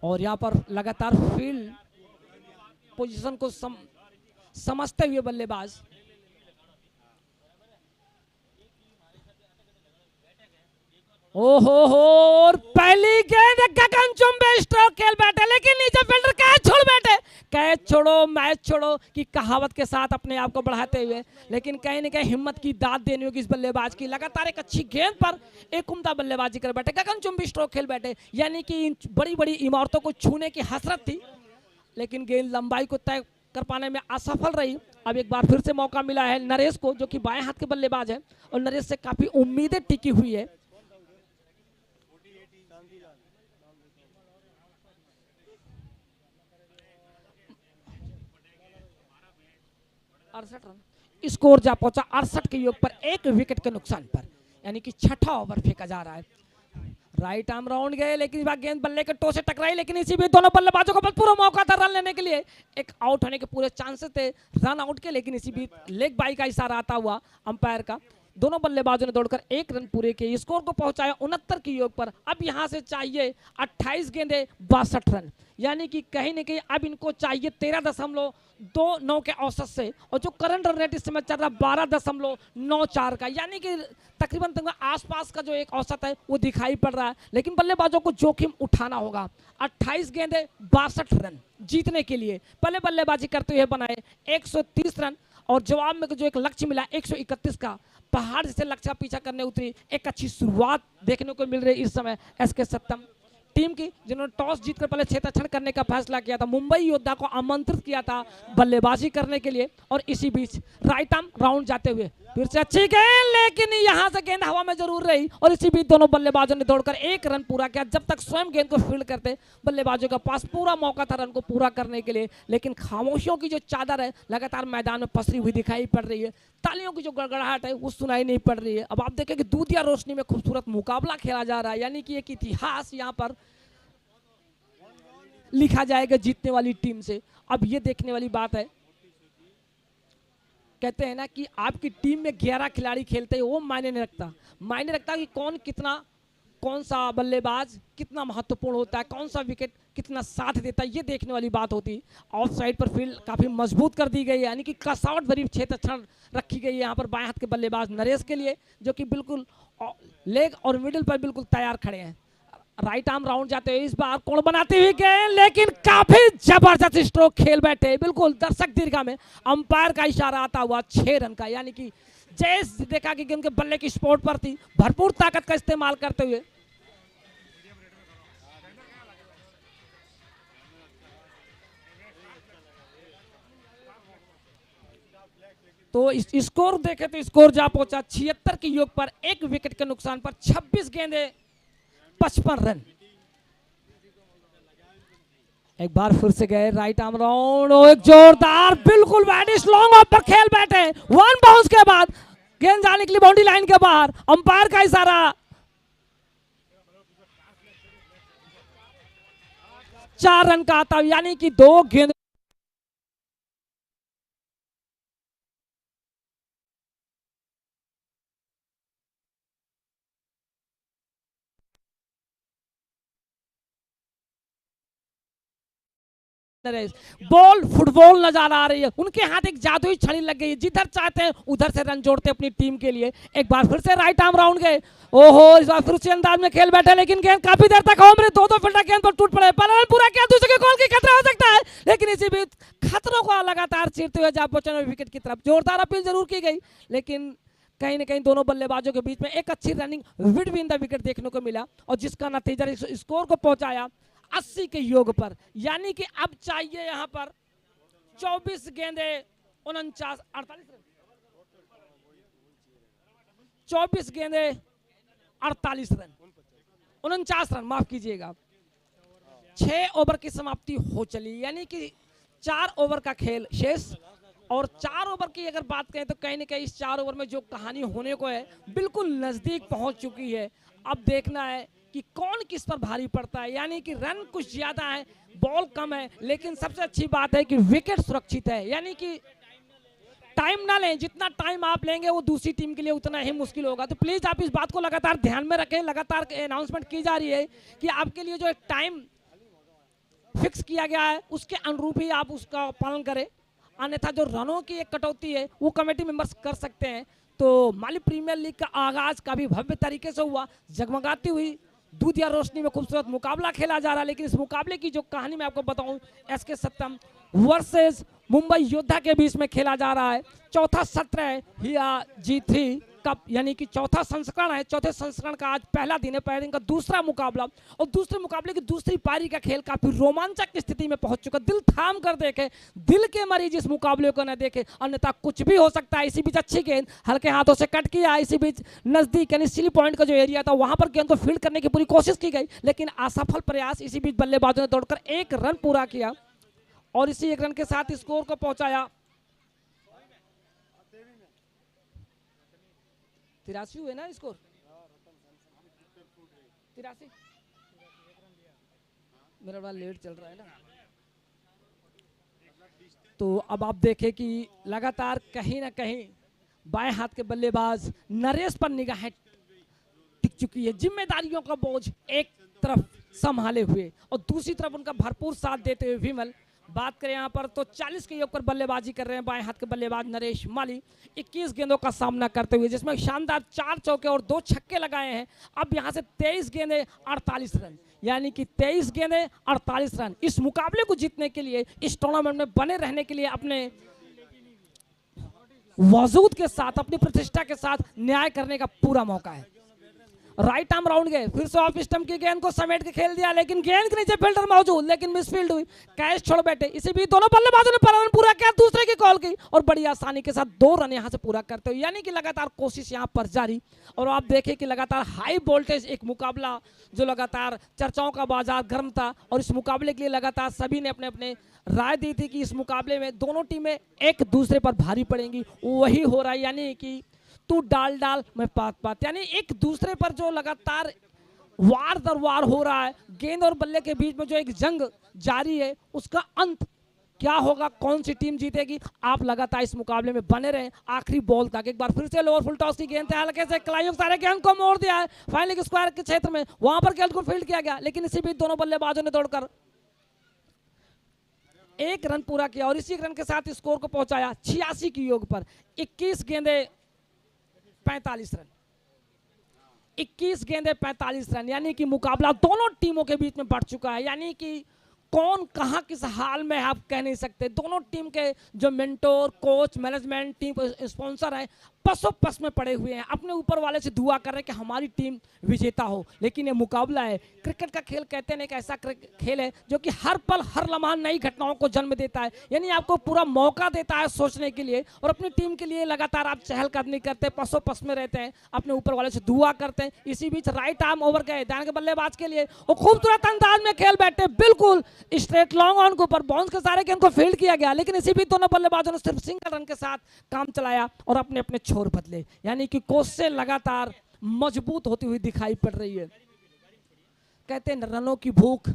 और यहां पर लगातार फील्ड पोजीशन को समझते हुए बल्लेबाज ओहो हो, और पहली गेंद गगनचुंबी स्ट्रोक खेल बैठे, लेकिन नीचे फील्डर कैच छोड़ बैठे। कैच छोड़ो मैच छोड़ो की कहावत के साथ अपने आप को बढ़ाते हुए, लेकिन कहीं ना कहीं हिम्मत की दाद देनी होगी इस बल्लेबाज की। लगातार एक अच्छी गेंद पर एक उम्दा बल्लेबाजी कर बैठे, गगनचुंबी स्ट्रोक खेल बैठे, यानी कि इन बड़ी बड़ी इमारतों को छूने की हसरत थी, लेकिन गेंद लंबाई को तय कर पाने में असफल रही। अब एक बार फिर से मौका मिला है नरेश को, जो कि बाएं हाथ के बल्लेबाज है और नरेश से काफी उम्मीदें टिकी हुई है। 68 रन, स्कोर जा पहुंचा 68 के योग पर 1 विकेट के नुकसान पर, यानी कि छठा ओवर फेंका जा रहा है। राइट आर्म राउंड गए, लेकिन इस बार गेंद बल्ले के टो से टकराई, लेकिन इसी बीच दोनों बल्लेबाजों को पूरा मौका था रन लेने के लिए, एक आउट होने के पूरे चांसेस थे रन आउट के, लेकिन इसी बीच लेग बाई का इशारा आता हुआ अंपायर का, दोनों बल्लेबाजों ने दौड़कर 1 रन पूरे किए, स्कोर को पहुंचाया 69 के योग पर। अब यहां से चाहिए 28 गेंदे 62 रन, यानी कि कहीं ना कहीं अब इनको चाहिए 13.29 के औसत से, और जो करंट रन रेट इस समय चल रहा है 12.94 का, यानी कि तकरीबन आसपास का जो एक औसत है वो दिखाई पड़ रहा है, लेकिन बल्लेबाजों को जोखिम उठाना होगा। 28 गेंदे 62 रन जीतने के लिए पहले बल्लेबाजी करते हुए बनाए 130 रन, और जवाब में जो एक लक्ष्य मिला 131 का, पहाड़ जैसे लक्ष्य का पीछा करने उतरी। एक अच्छी शुरुआत देखने को मिल रही है इस समय एसके सत्तम टीम की, जिन्होंने टॉस जीतकर पहले क्षेत्ररक्षण करने का फैसला किया था, मुंबई योद्धा को आमंत्रित किया था बल्लेबाजी करने के लिए, और इसी बीच राइट आर्म राउंड जाते हुए फिर से अच्छी गेंद, लेकिन यहां से गेंद हवा में जरूर रही, और इसी बीच दोनों बल्लेबाजों ने दौड़कर 1 रन पूरा किया। जब तक स्वयं गेंद को फील्ड करते बल्लेबाजों के पास पूरा मौका था रन को पूरा करने के लिए, लेकिन खामोशियों की जो चादर है लगातार मैदान में पसरी हुई दिखाई पड़ रही है, तालियों की जो गड़गड़ाहट है वो सुनाई नहीं पड़ रही है। अब आप देखें कि दूधिया रोशनी में खूबसूरत मुकाबला खेला जा रहा है, यानी कि एक इतिहास यहाँ पर लिखा जाएगा जीतने वाली टीम से। अब ये देखने वाली बात है, कहते हैं ना कि आपकी टीम में 11 खिलाड़ी खेलते हैं, वो मायने नहीं रखता, मायने रखता कि कौन सा बल्लेबाज कितना महत्वपूर्ण होता है, कौन सा विकेट कितना साथ देता है, ये देखने वाली बात होती है। ऑफ साइड पर फील्ड काफी मजबूत कर दी गई है, यानी कि कसावट भरी क्षेत्ररक्षण रखी गई है यहाँ पर बाएं हाथ के बल्लेबाज नरेश के लिए, जो कि बिल्कुल लेग और मिडिल पर बिल्कुल तैयार खड़े हैं। राइट आर्म राउंड जाते हुए इस बार कोण बनाते हुए गए, लेकिन काफी जबरदस्त स्ट्रोक खेल बैठे, बिल्कुल दर्शक दीर्घा में अंपायर का इशारा आता हुआ 6 रन का, यानी कि जैसे देखा कि उनके बल्ले की स्पोर्ट पर थी, भरपूर ताकत का इस्तेमाल करते हुए तो स्कोर देखे तो स्कोर जा पहुंचा 76 के योग पर 1 विकेट के नुकसान पर, 26 गेंदे 55 रन। एक बार फिर से गए राइट आर्म राउंड, एक जोरदार बिल्कुल बैटिश लॉन्ग ऑफ पर खेल बैठे, 1 बाउंस के बाद गेंद जाने के लिए बाउंड्री लाइन के बाहर, अंपायर का इशारा, 4 रन का आता, यानी कि 2 गेंद बॉल फुटबॉल नजर आ रही है, उनके हाथ एक जादुई छड़ी लग गई है, जिधर चाहते हैं उधर से रन जोड़ते अपनी टीम के लिए। एक बार फिर से राइट आर्म राउंड गए, ओहो इस बार फिर से अंदाज में खेल बैठे, लेकिन गेंद काफी देर तक हवा में, 2 फील्डर गेंद पर टूट पड़े, पहला रन पूरा किया, दूसरे के गोल की खतरा हो सकता है, लेकिन इसी बीच खतरों को लगातार चीरते हुए जा पहुंचे विकेट की तरफ। जोरदार अपील जरूर की गई, लेकिन कहीं ना कहीं दोनों बल्लेबाजों के बीच में एक अच्छी रनिंग बिटवीन द विकेट देखने को मिला, और जिसका नतीजा स्कोर को पहुंचाया 80 के योग पर, यानी कि अब चाहिए यहां पर 24 गेंदे 49 48 रन, 24 गेंदे 48 रन 49 रन, माफ कीजिएगा। 6 ओवर की समाप्ति हो चली, यानी कि 4 ओवर का खेल शेष, और 4 ओवर की अगर बात करें तो कहीं ना कहीं इस 4 ओवर में जो कहानी होने को है बिल्कुल नजदीक पहुंच चुकी है। अब देखना है कि कौन किस पर भारी पड़ता है, यानी कि रन कुछ ज्यादा है, बॉल कम है, लेकिन सबसे अच्छी बात है कि विकेट सुरक्षित है, यानी कि टाइम ना लें, जितना टाइम आप लेंगे वो दूसरी टीम के लिए उतना ही मुश्किल होगा। तो प्लीज आप इस बात को लगातार ध्यान में रखें, लगातार अनाउंसमेंट की जा रही है कि आपके लिए जो एक टाइम फिक्स किया गया है उसके अनुरूप ही आप उसका पालन करें, अन्यथा जो रनों की एक कटौती है वो कमेटी मेंबर्स कर सकते हैं। तो माली प्रीमियर लीग का आगाज काफी भव्य तरीके से हुआ, जगमगाती हुई दूधिया रोशनी में खूबसूरत मुकाबला खेला जा रहा है, लेकिन इस मुकाबले की जो कहानी मैं आपको बताऊं, एसके सत्तम वर्सेस मुंबई योद्धा के बीच में खेला जा रहा है। चौथा सत्र है हिया G3 कप, यानी कि चौथा संस्करण है, चौथे संस्करण का आज पहला दिन है, पहले दिन का दूसरा मुकाबला, और दूसरे मुकाबले की दूसरी पारी का खेल काफी रोमांचक स्थिति में पहुंच चुका। दिल थाम कर देखे, दिल के मरीज इस मुकाबले को न देखे, अन्यथा कुछ भी हो सकता है। इसी बीच अच्छी गेंद हल्के हाथों से कट किया, इसी बीच नजदीक यानी सिली पॉइंट का जो एरिया था वहां पर गेंद को फील्ड करने की पूरी कोशिश की गई, लेकिन असफल प्रयास। इसी बीच बल्लेबाजों ने दौड़कर 1 रन पूरा किया, और इसी 1 रन के साथ स्कोर को पहुंचाया 83 हुए ना स्कोर, 83। मेरा बड़ा लेट चल रहा है ना। तो अब आप देखें कि लगातार कहीं ना कहीं बाएं हाथ के बल्लेबाज नरेश पर निगाहें टिक चुकी है। जिम्मेदारियों का बोझ एक तरफ संभाले हुए और दूसरी तरफ उनका भरपूर साथ देते हुए विमल। बात करें यहाँ पर तो 40 के योग पर बल्लेबाजी कर रहे हैं बाएं हाथ के बल्लेबाज नरेश माली, 21 गेंदों का सामना करते हुए, जिसमें शानदार 4 चौके और 2 छक्के लगाए हैं। अब यहाँ से 23 गेंदे 48 रन, यानी कि 23 गेंदे 48 रन इस मुकाबले को जीतने के लिए, इस टूर्नामेंट में बने रहने के लिए, अपने वजूद के साथ, अपनी प्रतिष्ठा के साथ न्याय करने का पूरा मौका है। राइट आर्म राउंड गए, फिर से ऑफ स्टंप की गेंद को समेट के खेल दिया, लेकिन गेंद के नीचे फील्डर मौजूद, लेकिन मिसफील्ड हुई, कैच छोड़ बैठे। इसी बीच दोनों बल्लेबाजों ने 12 रन पूरा किया, दूसरे की कॉल की और बड़ी आसानी के साथ 2 रन यहां से पूरा करते हुए, यानी कि लगातार कोशिश यहां पर जारी। और आप देखें कि लगातार हाई वोल्टेज एक मुकाबला जो लगातार चर्चाओं का बाजार गर्म था, और इस मुकाबले के लिए लगातार सभी ने अपने अपने राय दी थी कि इस मुकाबले में दोनों टीमें एक दूसरे पर भारी पड़ेंगी। वही हो रहा है, यानी कि तू डाल डाल मैं पात पात, यानी एक दूसरे पर जो लगातार वार दर वार हो रहा है, गेंद और बल्ले के बीच में जो एक जंग जारी है, उसका अंत क्या होगा, कौन सी टीम जीतेगी, आप लगातार इस मुकाबले में बने रहे आखिरी बॉल तक। एक बार फिर से लोअर फुल टॉस की गेंद है, हल्के से कलाइयों सारे गेंद को मोड़ दिया है फाइनली स्क्वायर के क्षेत्र में, वहां पर गेंद को फील्ड किया गया, लेकिन इसी बीच दोनों बल्लेबाजों ने दौड़कर 1 रन पूरा किया और इसी रन के साथ स्कोर को पहुंचाया 86 की योग पर। 21 गेंदे 45 रन, 21 गेंदे 45 रन, यानी कि मुकाबला दोनों टीमों के बीच में बढ़ चुका है। यानी कि कौन कहां किस हाल में आप कह नहीं सकते। दोनों टीम के जो mentor, coach, management, team sponsor है, पसो पस में पड़े हुए हैं, अपने ऊपर वाले से दुआ कर रहे हैं कि हमारी टीम विजेता हो। लेकिन ये मुकाबला है, क्रिकेट का खेल कहते हैं, एक ऐसा खेल है जो कि हर पल हर लम्हा नई घटनाओं को जन्म देता है, यानी आपको पूरा मौका देता है सोचने के लिए, और अपनी टीम के लिए लगातार आप चहलकदमी करते हैं, पसो पस में रहते हैं, अपने ऊपर वाले से दुआ करते हैं। इसी बीच राइट आर्म ओवर गए दाएं के बल्लेबाज के लिए, वो खूबसूरत अंदाज में खेल बैठे, बिल्कुल स्ट्रेट लॉन्ग ऑन के ऊपर बाउंस के सारे गेंद को फील्ड किया गया, लेकिन इसी बीच दोनों बल्लेबाजों ने सिर्फ सिंगल रन के साथ काम चलाया और अपने अपने छोर बदले, यानी कि कोशिशें लगातार मजबूत होती हुई दिखाई पड़ रही है। कहते हैं रनों की भूख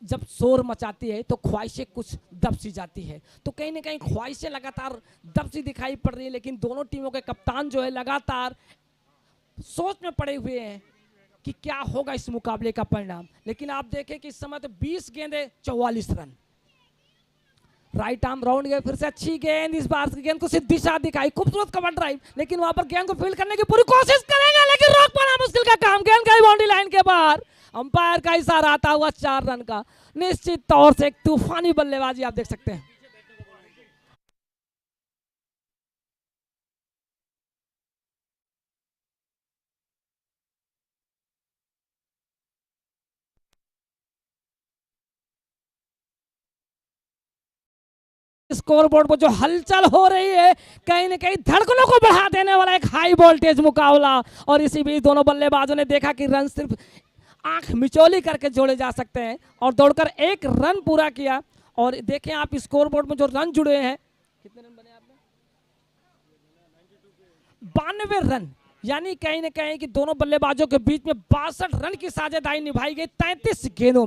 जब शोर मचाती है तो ख्वाहिशें कुछ दब सी जाती है, तो कहीं ना कहीं ख्वाहिशें लगातार दब सी दिखाई पड़ रही है। लेकिन दोनों टीमों के कप्तान जो है लगातार सोच में पड़े हुए हैं कि क्या होगा इस मुकाबले का परिणाम। लेकिन आप देखें कि इस समय तो 20 गेंदे 44 रन। राइट आर्म राउंड गए, फिर से अच्छी गेंद, इस बार गेंद को सीधी दिशा दिखाई, खूबसूरत कवर ड्राइव, लेकिन वहां पर गेंद को फील्ड करने की पूरी कोशिश करेंगे, लेकिन रोक पाना मुश्किल का काम, गेंद गई बाउंड्री लाइन के बाहर। अंपायर का इशारा आता हुआ 4 रन का। निश्चित तौर से एक तूफानी बल्लेबाजी आप देख सकते हैं। स्कोरबोर्ड पर जो हलचल हो रही है, कहीं न कहीं धड़कनों को बढ़ा देने वाला एक हाई वोल्टेज मुकाबला, और इसी बीच दोनों बल्लेबाजों ने देखा कि रन सिर्फ आंख मिचौली करके जोड़े जा सकते हैं और दौड़कर 1 रन पूरा किया। और देखें आप स्कोरबोर्ड में जो रन जुड़े हैं, कितने रन बने आपने? 92 रन, यानी कहीं न कहीं कि दोनों बल्लेबाजों के बीच में 62 रन की साझेदारी निभाई गई। 33 गेंदों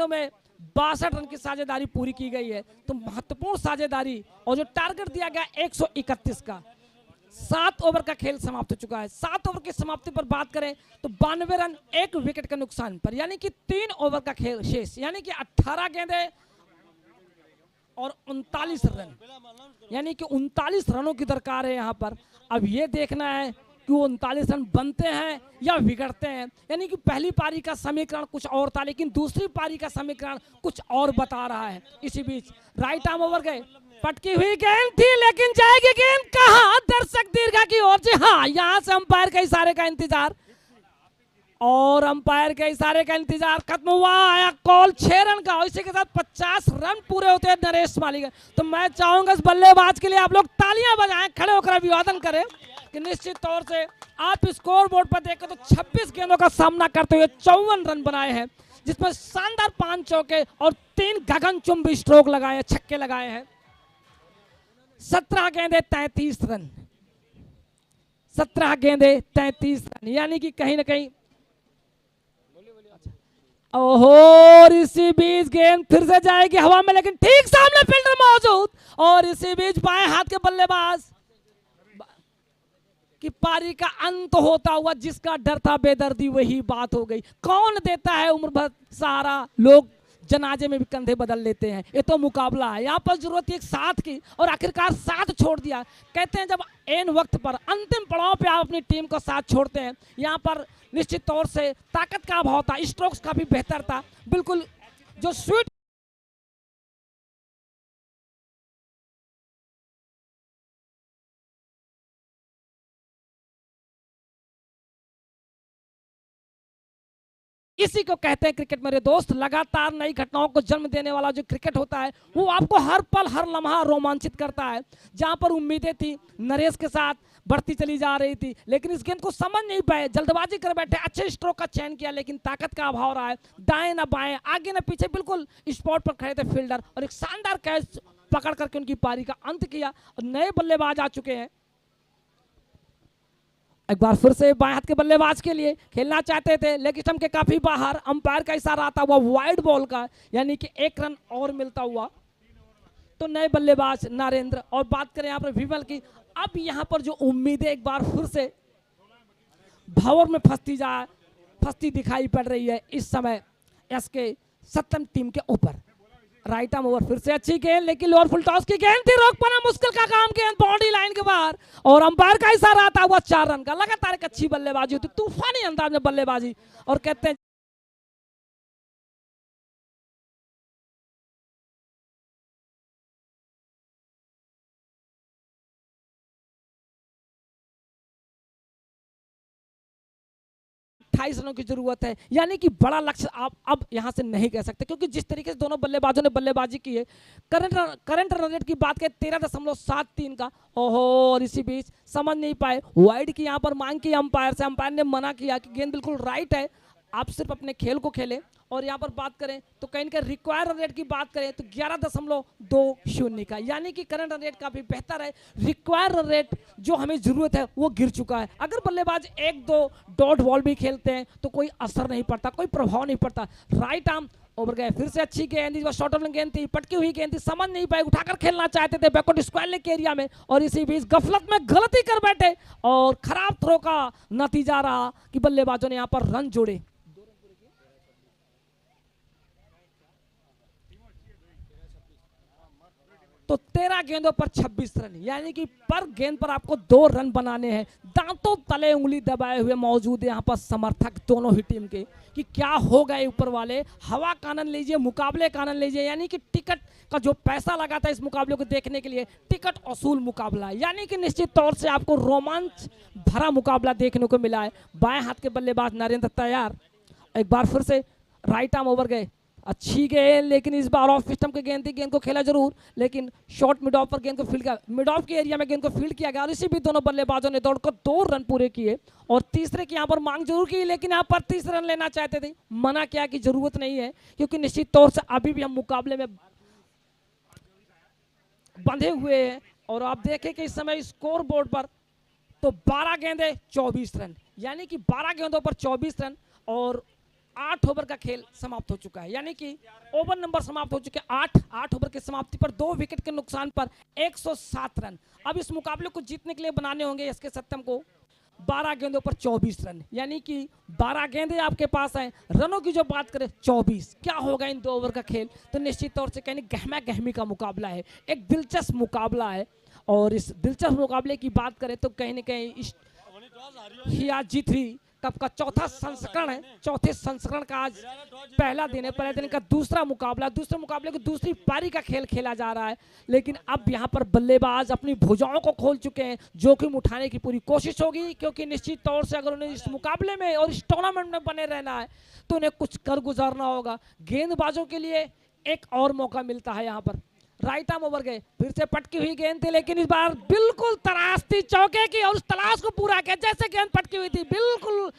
में 62 रन की साझेदारी पूरी की गई है, तो महत्वपूर्ण साझेदारी। और जो टारगेट दिया गया 131 का, 7 ओवर का खेल समाप्त हो चुका है। 7 ओवर की समाप्ति पर बात करें तो 92 रन 1 विकेट के नुकसान पर, यानी कि 3 ओवर का खेल शेष, यानी कि 18 गेंदे और 39 रन, यानी कि 39 रनों की दरकार है यहाँ पर। अब ये देखना है कि वो 39 रन बनते हैं या बिगड़ते हैं, यानी कि पहली पारी का समीकरण कुछ और था, लेकिन दूसरी पारी का समीकरण कुछ और बता रहा है। इसी बीच राइट आर्म ओवर गए, पटकी हुई गेंद थी, लेकिन जाएगी गेंद कहां? दर्शक दीर्घा की ओर से। हाँ, यहां से अंपायर के इशारे का इंतजार, और अंपायर के इशारे का इंतजार खत्म हुआ, आया कॉल 6 रन का, और इसी के साथ 50 रन पूरे होते हैं नरेश माली के। तो मैं चाहूंगा इस बल्लेबाज के लिए आप लोग तालियां बजाएं, खड़े होकर अभिवादन करें कि निश्चित तौर से आप स्कोर बोर्ड पर देखें तो 26 गेंदों का सामना करते हुए 54 रन बनाए हैं, जिसमें शानदार 5 चौके और 3 गगनचुंबी स्ट्रोक लगाए हैं, छक्के लगाए हैं। 17 गेंदे 33 रन, 17 गेंदे 33 रन, यानी कि कहीं ना कहीं ओहो इसी बीच गेंद फिर से जाएगी हवा में, लेकिन ठीक सामने फील्डर मौजूद, और इसी बीच बाएं हाथ के बल्लेबाज कि पारी का अंत होता हुआ जिसका डर था बेदर्दी वही बात हो गई। कौन देता है उम्र भर सहारा, लोग जनाजे में भी कंधे बदल लेते हैं। ये तो मुकाबला है, यहाँ पर जरूरत थी एक साथ की और आखिरकार साथ छोड़ दिया। कहते हैं जब एन वक्त पर अंतिम पड़ाव पे आप अपनी टीम को साथ छोड़ते हैं, यहाँ पर निश्चित तौर से ताकत का अभाव था, स्ट्रोक्स काफी बेहतर था, बिल्कुल जो स्वीट इसी को कहते हैं क्रिकेट मेरे दोस्त। लगातार नई घटनाओं को जन्म देने वाला जो क्रिकेट होता है वो आपको हर पल हर लम्हा रोमांचित करता है। जहां पर उम्मीदें थी नरेश के साथ बढ़ती चली जा रही थी, लेकिन इस गेंद को समझ नहीं पाए, जल्दबाजी कर बैठे, अच्छे स्ट्रोक का चयन किया लेकिन ताकत का अभाव रहा है। दाएं ना बाएं, आगे ना पीछे, बिल्कुल स्पॉट पर खड़े थे फील्डर और एक शानदार कैच पकड़ करके उनकी पारी का अंत किया। और नए बल्लेबाज आ चुके हैं, एक बार फिर से बाएं हाथ के बल्लेबाज के लिए खेलना चाहते थे, लेग स्टंप के काफी बाहर, अंपायर का इशारा आता हुआ वाइड बॉल का, यानी कि 1 रन और मिलता हुआ तो नए बल्लेबाज नरेंद्र। और बात करें यहाँ पर विमल की, अब यहाँ पर जो उम्मीदें एक बार फिर से भंवर में फंसती दिखाई पड़ रही है इस समय एसके सत्यम टीम के ऊपर। राइट आर्म ओवर फिर से अच्छी गेंद, लेकिन लोअर फुल टॉस की गेंद थी, रोक पाना मुश्किल का काम, गेंद बाउंड्री लाइन के बाहर और अंपायर का इशारा आता हुआ 4 रन का। लगातार एक अच्छी बल्लेबाजी होती, तूफानी अंदाज में बल्लेबाजी, और कहते हैं रनों की जरूरत है, यानी कि बड़ा लक्ष्य आप अब यहां से नहीं कह सकते, क्योंकि जिस तरीके से दोनों बल्लेबाजों ने बल्लेबाजी की है। करंट रन रेट की बात करें 13.73 का, ओहो, और इसी बीच समझ नहीं पाए, वाइड की यहां पर मांग की अंपायर से, अंपायर ने मना किया कि गेंद बिल्कुल राइट है, आप सिर्फ अपने खेल को खेलें। और यहाँ पर बात करें तो कहीं का रिक्वायर रन रेट की बात करें तो 11.20 का, यानी कि करंट रन रेट काफी बेहतर है। रिक्वायर रन रेट जो हमें जरूरत है वो गिर चुका है। अगर बल्लेबाज 1-2 डॉट बॉल भी खेलते हैं तो कोई असर नहीं पड़ता, कोई प्रभाव नहीं पड़ता। राइट आर्म ओवर गए, फिर से अच्छी गेंद, शॉर्ट ऑफ गेंद थी, पटकी हुई गेंद थी, समझ नहीं पाए, उठाकर खेलना चाहते थे बैकवर्ड स्क्वायर लेग के एरिया में, और इसी बीच गफलत में गलती कर बैठे और खराब थ्रो का नतीजा रहा कि बल्लेबाजों ने यहाँ पर रन जोड़े। तो 13 गेंदों पर 26 रन, यानी कि पर गेंद पर आपको 2 रन बनाने हैं। दांतों तले उंगली दबाए हुए मौजूद है यहाँ पर समर्थक दोनों ही टीम के कि क्या हो गए ऊपर वाले। हवा का आनंद लीजिए, मुकाबले का आनंद लीजिए, यानी कि टिकट का जो पैसा लगा था इस मुकाबले को देखने के लिए, टिकट असूल मुकाबला है, यानी कि निश्चित तौर से आपको रोमांच भरा मुकाबला देखने को मिला है। बाएं हाथ के बल्लेबाज नरेंद्र तैयार, एक बार फिर से राइट आर्म ओवर गए, अच्छी गेंद, लेकिन इस बार ऑफ स्टंप की गेंद थी, गेंद को खेला जरूर लेकिन शॉर्ट मिड ऑफ पर गेंद को फील्ड किया, मिड ऑफ के एरिया में गेंद को फील्ड किया गया, और इसी भी दोनों बल्लेबाजों ने दौड़कर 2 रन पूरे किए और तीसरे की यहाँ पर मांग जरूर की, लेकिन यहाँ पर 30 रन लेना चाहते थे, मना किया कि जरूरत नहीं है, क्योंकि निश्चित तौर से अभी भी हम मुकाबले में बंधे हुए हैं। और आप देखें कि इस समय स्कोर बोर्ड पर तो 12 गेंदे 24 रन, यानी कि 12 गेंदों पर 24 रन और 8 ओवर का खेल समाप्त हो चुका है, यानी कि ओवर नंबर समाप्त हो चुके हैं 8 ओवर की समाप्ति पर 2 विकेट के नुकसान पर 107 रन। अब इस मुकाबले को जीतने के लिए बनाने होंगे एसके सत्यम को 12 गेंदों पर 24 रन, यानी कि 12 गेंदे आपके पास हैं, रनों की जो बात करें 24, क्या होगा इन 2 ओवर का खेल। तो निश्चित तौर से कहीं गहमा गहमी का मुकाबला है, एक दिलचस्प मुकाबला है। और इस दिलचस्प मुकाबले की बात करें तो कहीं ना कहीं हिया G3 कप का चौथा संस्करण है, चौथे संस्करण का आज पहला दिन है, पहले दिन का दूसरा मुकाबला, दूसरे मुकाबले की दूसरी पारी का खेल खेला जा रहा है। लेकिन अब यहाँ पर बल्लेबाज अपनी भुजाओं को खोल चुके हैं, जोखिम उठाने की पूरी कोशिश होगी, क्योंकि निश्चित तौर से अगर उन्हें इस मुकाबले में और इस टूर्नामेंट में बने रहना है तो उन्हें कुछ कर गुजारना होगा। गेंदबाजों के लिए एक और मौका मिलता है यहाँ पर, राइट आर्म ओवर गए, फिर से पटकी हुई गेंद थी, लेकिन इस बार बिल्कुल तलाश थी चौके की और उस तलाश को पूरा किया, जैसे गेंद पटकी हुई थी बिल्कुल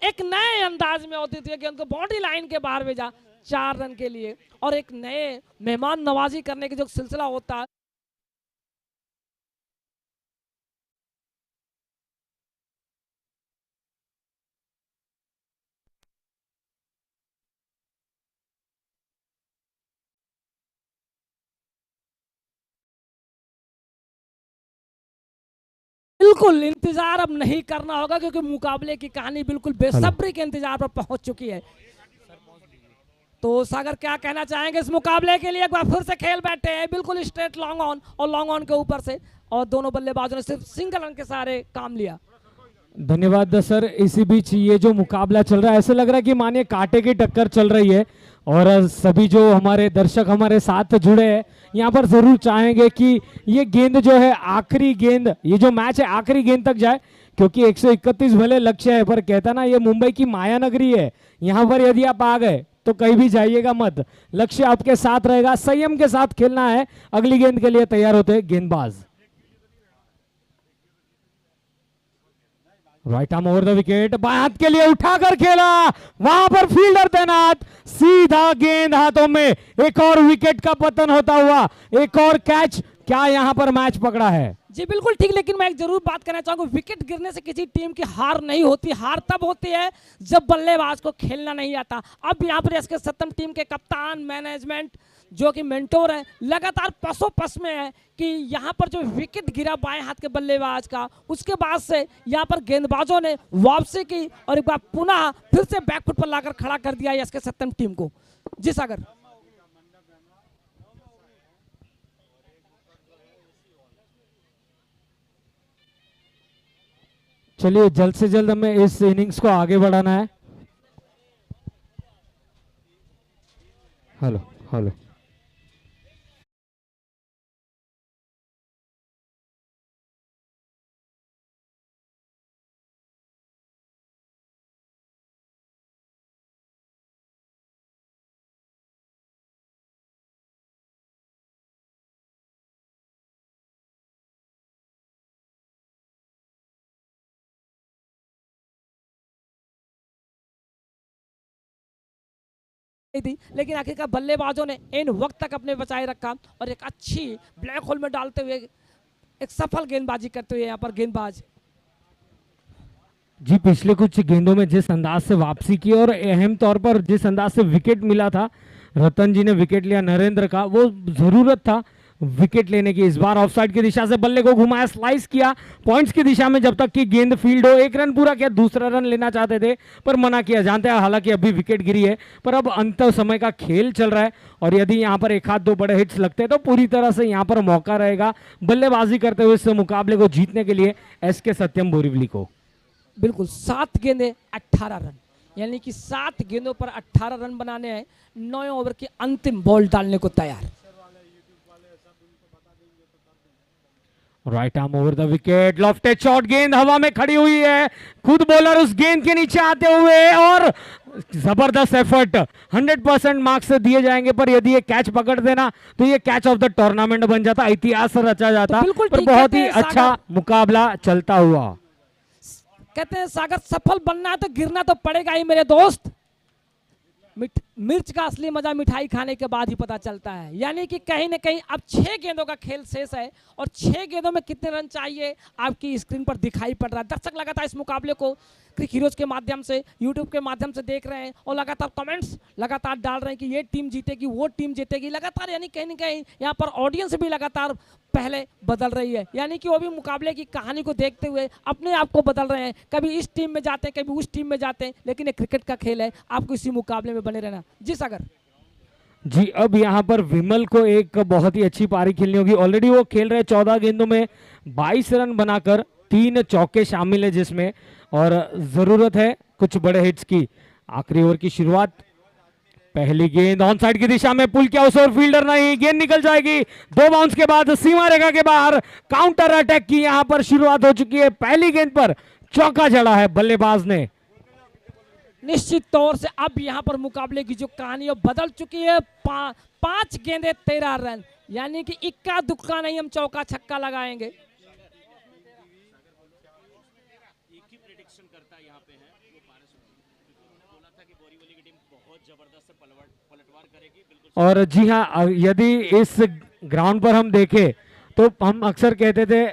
एक नए अंदाज में होती थी, गेंद को बाउंड्री लाइन के बाहर भेजा 4 रन के लिए। और एक नए मेहमान नवाजी करने की जो सिलसिला होता है बिल्कुल इंतजार अब नहीं करना होगा क्योंकि मुकाबले की कहानी बिल्कुल बेसब्री के इंतजार पर पहुंच चुकी है। तो सागर क्या कहना चाहेंगे इस मुकाबले के लिए? एक बार फिर से खेल बैठे हैं बिल्कुल स्ट्रेट लॉन्ग ऑन और लॉन्ग ऑन के ऊपर से, और दोनों बल्लेबाजों ने सिर्फ सिंगल रन के सारे काम लिया। धन्यवाद सर। इसी बीच ये जो मुकाबला चल रहा है ऐसे लग रहा है कि मानिए कांटे की टक्कर चल रही है, और सभी जो हमारे दर्शक हमारे साथ जुड़े हैं यहाँ पर जरूर चाहेंगे कि ये गेंद जो है आखिरी गेंद, ये जो मैच है आखिरी गेंद तक जाए, क्योंकि 131 भले लक्ष्य है पर कहता ना ये मुंबई की माया नगरी है, यहाँ पर यदि आप आ गए तो कहीं भी जाइएगा मत, लक्ष्य आपके साथ रहेगा। संयम के साथ खेलना है। अगली गेंद के लिए तैयार होते हैं गेंदबाज। Right arm over the wicket, बाएं हाथ के लिए उठाकर खेला, वहां पर फील्डर तैनात, सीधा गेंद हाथों में, एक और विकेट का पतन होता हुआ, एक और कैच। क्या यहां पर मैच पकड़ा है? जी बिल्कुल ठीक, लेकिन मैं एक जरूर बात करना चाहूंगा, विकेट गिरने से किसी टीम की हार नहीं होती। हार तब होती है जब बल्लेबाज को खेलना नहीं आता। अब यहाँ पर एसके सत्यम टीम के कप्तान, मैनेजमेंट जो कि मेंटोर है, लगातार पसोपस में है कि यहाँ पर जो विकेट गिरा बाएं हाथ के बल्लेबाज का, उसके बाद से यहाँ पर गेंदबाजों ने वापसी की और एक बार पुनः फिर से बैकफुट पर लाकर खड़ा कर दिया एसके सत्यम टीम को। जी सागर। चलिए जल्द से जल्द हमें इस इनिंग्स को आगे बढ़ाना है। हेलो हेलो, थी, लेकिन आखिरकार बल्लेबाजों ने इन वक्त तक अपने बचाए रखा और एक अच्छी ब्लैक होल में डालते हुए एक सफल गेंदबाजी करते हुए यहाँ पर गेंदबाज। जी पिछले कुछ गेंदों में जिस अंदाज से वापसी की और अहम तौर पर जिस अंदाज से विकेट मिला था, रतन जी ने विकेट लिया नरेंद्र का, वो जरूरत था विकेट लेने की। इस बार ऑफसाइड की दिशा से बल्ले को घुमाया, स्लाइस किया पॉइंट्स की दिशा में, जब तक कि गेंद फील्ड हो। एक रन पूरा किया, दूसरा रन लेना चाहते थे पर मना किया, जानते हैं हालांकि अभी विकेट गिरी है, पर अब अंत समय का खेल चल रहा है और यदि यहाँ पर एक हाथ दो बड़े हिट्स लगते हैं तो पूरी तरह से यहाँ पर मौका रहेगा बल्लेबाजी करते हुए इस मुकाबले को जीतने के लिए एसके सत्यम बोरीवली को। बिल्कुल 7 गेंदे 18 रन, यानी कि 7 गेंदों पर 18 रन बनाने हैं। 9 ओवर की अंतिम बॉल डालने को तैयार। Right arm over the wicket, lofted shot, गेंद हवा में खड़ी हुई है, खुद बॉलर उस गेंद के नीचे आते हुए और जबरदस्त एफर्ट। 100% मार्क्स दिए जाएंगे, पर यदि ये कैच पकड़ देना तो ये कैच ऑफ द टूर्नामेंट बन जाता, इतिहास रचा जाता। तो पर बहुत ही अच्छा मुकाबला चलता हुआ। कहते हैं सागर सफल बनना है तो गिरना तो पड़ेगा ही मेरे दोस्त। मिर्च का असली मजा मिठाई खाने के बाद ही पता चलता है, यानी कि कहीं ना कहीं अब 6 गेंदों का खेल शेष है और 6 गेंदों में कितने रन चाहिए आपकी स्क्रीन पर दिखाई पड़ रहा है। दर्शक लगातार इस मुकाबले को क्रिक हीरोज के माध्यम से, यूट्यूब के माध्यम से देख रहे हैं और लगातार कमेंट्स लगातार डाल रहे हैं कि ये टीम जीतेगी, वो टीम जीतेगी लगातार, यानी कहीं ना कहीं यहाँ पर ऑडियंस भी लगातार पहले बदल रही है, यानी कि वो भी मुकाबले की कहानी को देखते हुए अपने आप को बदल रहे हैं। कभी इस टीम में जाते हैं, कभी उस टीम में जाते हैं, लेकिन ये क्रिकेट का खेल है, आपको इसी मुकाबले में बने रहना। जी सागर। जी अब यहाँ पर विमल को एक बहुत ही अच्छी पारी खेलनी होगी। ऑलरेडी वो खेल रहे 14 गेंदों में 22 रन बनाकर 3 चौके शामिल है जिसमें, और जरूरत है कुछ बड़े हिट्स की। आखिरी ओवर की शुरुआत, पहली गेंद ऑन साइड की दिशा में, पुल किया उस ओर, फील्डर नहीं, गेंद निकल जाएगी। 2 बाउंस के बाद सीमा रेखा के बाहर, काउंटर अटैक की यहाँ पर शुरुआत हो चुकी है। पहली गेंद पर चौका जड़ा है बल्लेबाज ने। निश्चित तौर से अब यहाँ पर मुकाबले की जो कहानी है बदल चुकी है। 5 गेंदे 13 रन, यानी कि इक्का दुक्का नहीं, हम चौका छक्का लगाएंगे। और जी हाँ, यदि इस ग्राउंड पर हम देखें तो हम अक्सर कहते थे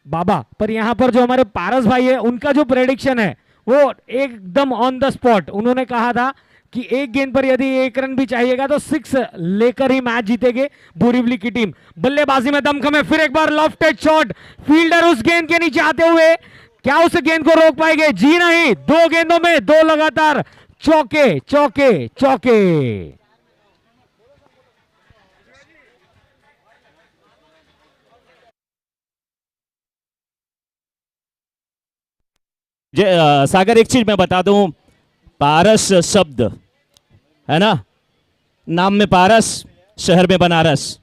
बाबा, पर यहाँ पर जो हमारे पारस भाई है उनका जो प्रेडिक्शन है वो एकदम ऑन द स्पॉट। उन्होंने कहा था कि एक गेंद पर यदि 1 रन भी चाहिएगा तो 6 लेकर ही मैच जीतेगे बोरीवली की टीम। बल्लेबाजी में दमखम है, फिर एक बार लॉफ्टेड शॉट, फील्डर उस गेंद के नीचे आते हुए क्या उस गेंद को रोक पाएंगे? जी नहीं, 2 गेंदों में 2 लगातार चौके चौके चौके। सागर एक चीज मैं बता दूं, पारस शब्द है ना, नाम में पारस, शहर में बनारस।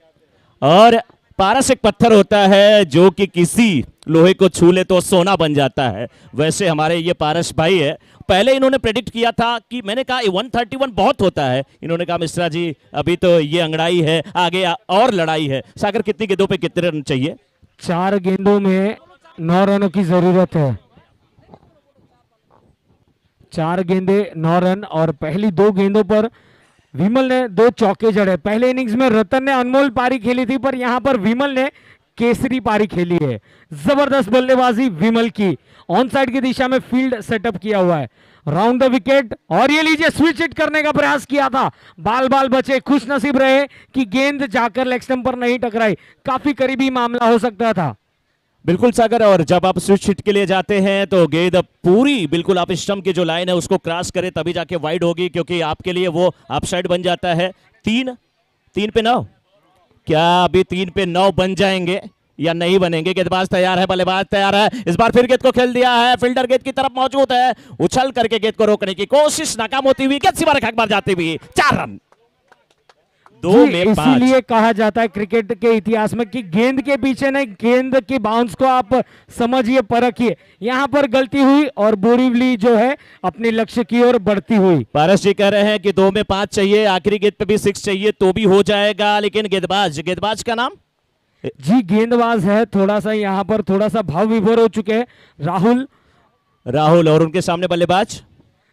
और पारस एक पत्थर होता है जो कि किसी लोहे को छू ले तो सोना बन जाता है। वैसे हमारे ये पारस भाई है, पहले इन्होंने प्रेडिक्ट किया था कि मैंने कहा 131 बहुत होता है, इन्होंने कहा मिश्रा जी अभी तो ये अंगड़ाई है, आगे और लड़ाई है। सागर कितनी गेंदों पे कितने रन चाहिए? 4 गेंदों में 9 रनों की जरूरत है। 4 गेंदे 9 रन, और पहली 2 गेंदों पर विमल ने 2 चौके जड़े। पहले इनिंग्स में रतन ने अनमोल पारी खेली थी, पर यहां पर विमल ने केसरी पारी खेली है। जबरदस्त बल्लेबाजी विमल की, ऑन साइड की दिशा में फील्ड सेटअप किया हुआ है, राउंड द विकेट। और ये लीजिए स्विच हिट करने का प्रयास किया था, बाल बाल बचे, खुश नसीब रहे कि गेंद जाकर लेग स्टंप पर नहीं टकराई, काफी करीबी मामला हो सकता था। बिल्कुल सागर, और जब आप स्विच हिट के लिए जाते हैं तो गेंद पूरी बिल्कुल आप स्टंप की जो लाइन है उसको क्रॉस करें तभी जाके वाइड होगी, क्योंकि आपके लिए वो ऑफ साइड बन जाता है। 3 पे 9, क्या अभी 3 पे 9 बन जाएंगे या नहीं बनेंगे? गेंदबाज तैयार है, बल्लेबाज तैयार है, इस बार फिर गेंद को खेल दिया है, फील्डर गेंद की तरफ मौजूद है, उछल करके गेंद को रोकने की कोशिश नाकाम होती हुई, गेंद सीमा रेखा के बाहर जाती हुई, 4 रन 2 में 5। इसीलिए कहा जाता है क्रिकेट के इतिहास में कि गेंद के पीछे नहीं, गेंद की बाउंस को आप समझिए, परखिए। यहां पर गलती हुई और बोरीवली जो है अपने लक्ष्य की ओर बढ़ती हुई। पारस जी कह रहे हैं कि 2 में 5 चाहिए, आखिरी गेंद पे भी 6 चाहिए तो भी हो जाएगा, लेकिन गेंदबाज का नाम जी गेंदबाज है, थोड़ा सा यहां पर थोड़ा सा भाव विभोर हो चुके हैं राहुल, और उनके सामने बल्लेबाज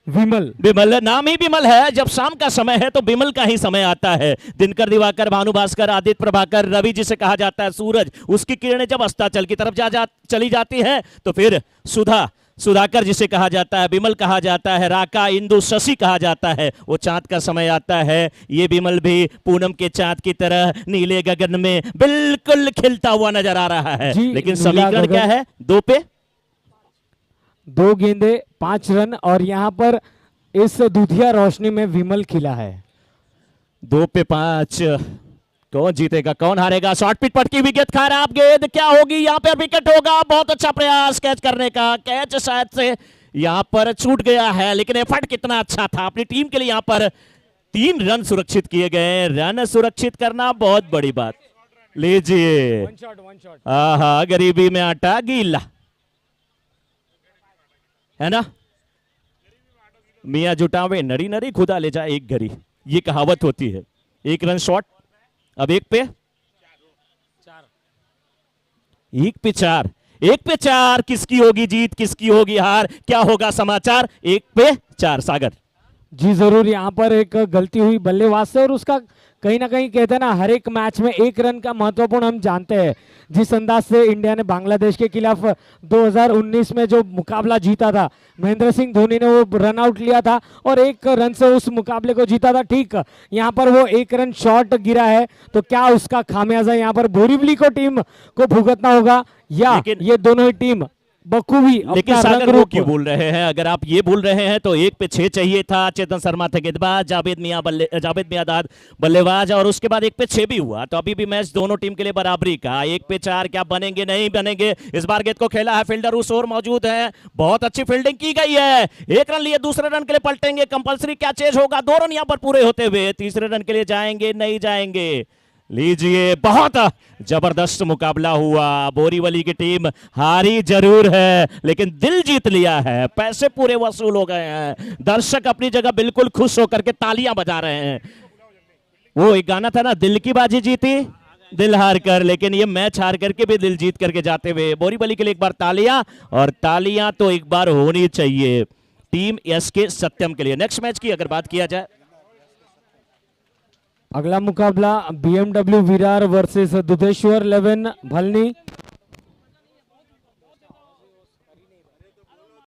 विमल। नाम ही विमल है, जब शाम का समय है तो विमल का ही समय आता है। दिनकर, दिवाकर, भानु भास्कर, आदित्य प्रभाकर, रवि जिसे कहा जाता है सूरज, उसकी किरणें जब अस्ताचल की तरफ चली जाती है तो फिर सुधाकर जिसे कहा जाता है, विमल कहा जाता है, राका, इंदु, शशि कहा जाता है, वो चांद का समय आता है। ये विमल भी पूनम के चांद की तरह नीले गगन में बिल्कुल खिलता हुआ नजर आ रहा है। लेकिन समीकरण क्या है? 2 पे 2 गेंदे 5 रन, और यहां पर इस दुधिया रोशनी में विमल खिला है। 2 पे 5, कौन जीतेगा कौन हारेगा? शॉर्ट पिच पटकी विकेट खा रहा, आप गेंद क्या होगी? यहाँ पर विकेट होगा। बहुत अच्छा प्रयास कैच करने का, कैच शायद से यहाँ पर छूट गया है, लेकिन एफर्ट कितना अच्छा था अपनी टीम के लिए। यहाँ पर 3 रन सुरक्षित किए गए। रन सुरक्षित करना बहुत बड़ी बात। लीजिए, आहा, गरीबी में आटा गीला है ना, मियां जुटावे नरी नरी, खुदा ले जाए एक घड़ी, ये कहावत होती है। 1 रन शॉट, अब 1 पे 4 किसकी होगी जीत, किसकी होगी हार, क्या होगा समाचार? 1 पे 4 सागर जी जरूर। यहाँ पर एक गलती हुई बल्लेबाज से, और उसका कहीं ना कहीं कहते हैं ना, हर एक मैच में 1 रन का महत्वपूर्ण हम जानते हैं। जिस अंदाज से इंडिया ने बांग्लादेश के खिलाफ 2019 में जो मुकाबला जीता था, महेंद्र सिंह धोनी ने वो रन आउट लिया था और 1 रन से उस मुकाबले को जीता था। ठीक, यहाँ पर वो 1 रन शॉर्ट गिरा है, तो क्या उसका खामियाजा यहाँ पर बोरीवली को टीम को भुगतना होगा, या ये दोनों ही टीम बखूबी? लेकिन सागर वो क्यों बोल रहे हैं? अगर आप ये बोल रहे हैं तो 1 पे 6 चाहिए था। चेतन शर्मा थे गेंदबाज, जावेद मियादाद बल्लेबाज, और उसके बाद 1 पे 6 भी हुआ, तो अभी भी मैच दोनों टीम के लिए बराबरी का। 1 पे 4 क्या बनेंगे? नहीं बनेंगे। इस बार गेंद को खेला है, फील्डर उस ओर मौजूद है, बहुत अच्छी फील्डिंग की गई है। 1 रन लिए, दूसरे रन के लिए पलटेंगे, कंपलसरी क्या चेज होगा? 2 रन यहां पर पूरे होते हुए तीसरे रन के लिए जाएंगे, नहीं जाएंगे? लीजिए, बहुत जबरदस्त मुकाबला हुआ। बोरीवली की टीम हारी जरूर है, लेकिन दिल जीत लिया है, पैसे पूरे वसूल हो गए हैं। दर्शक अपनी जगह बिल्कुल खुश होकर के तालियां बजा रहे हैं। वो एक गाना था ना, दिल की बाजी जीती दिल हार कर, लेकिन ये मैच हार करके भी दिल जीत करके जाते हुए बोरीवली के लिए एक बार तालियां, और तालियां तो एक बार होनी चाहिए टीम एसके सत्यम के लिए। नेक्स्ट मैच की अगर बात किया जाए, अगला मुकाबला BMW विरार वर्सेस दुधेश्वर 11 भलनी।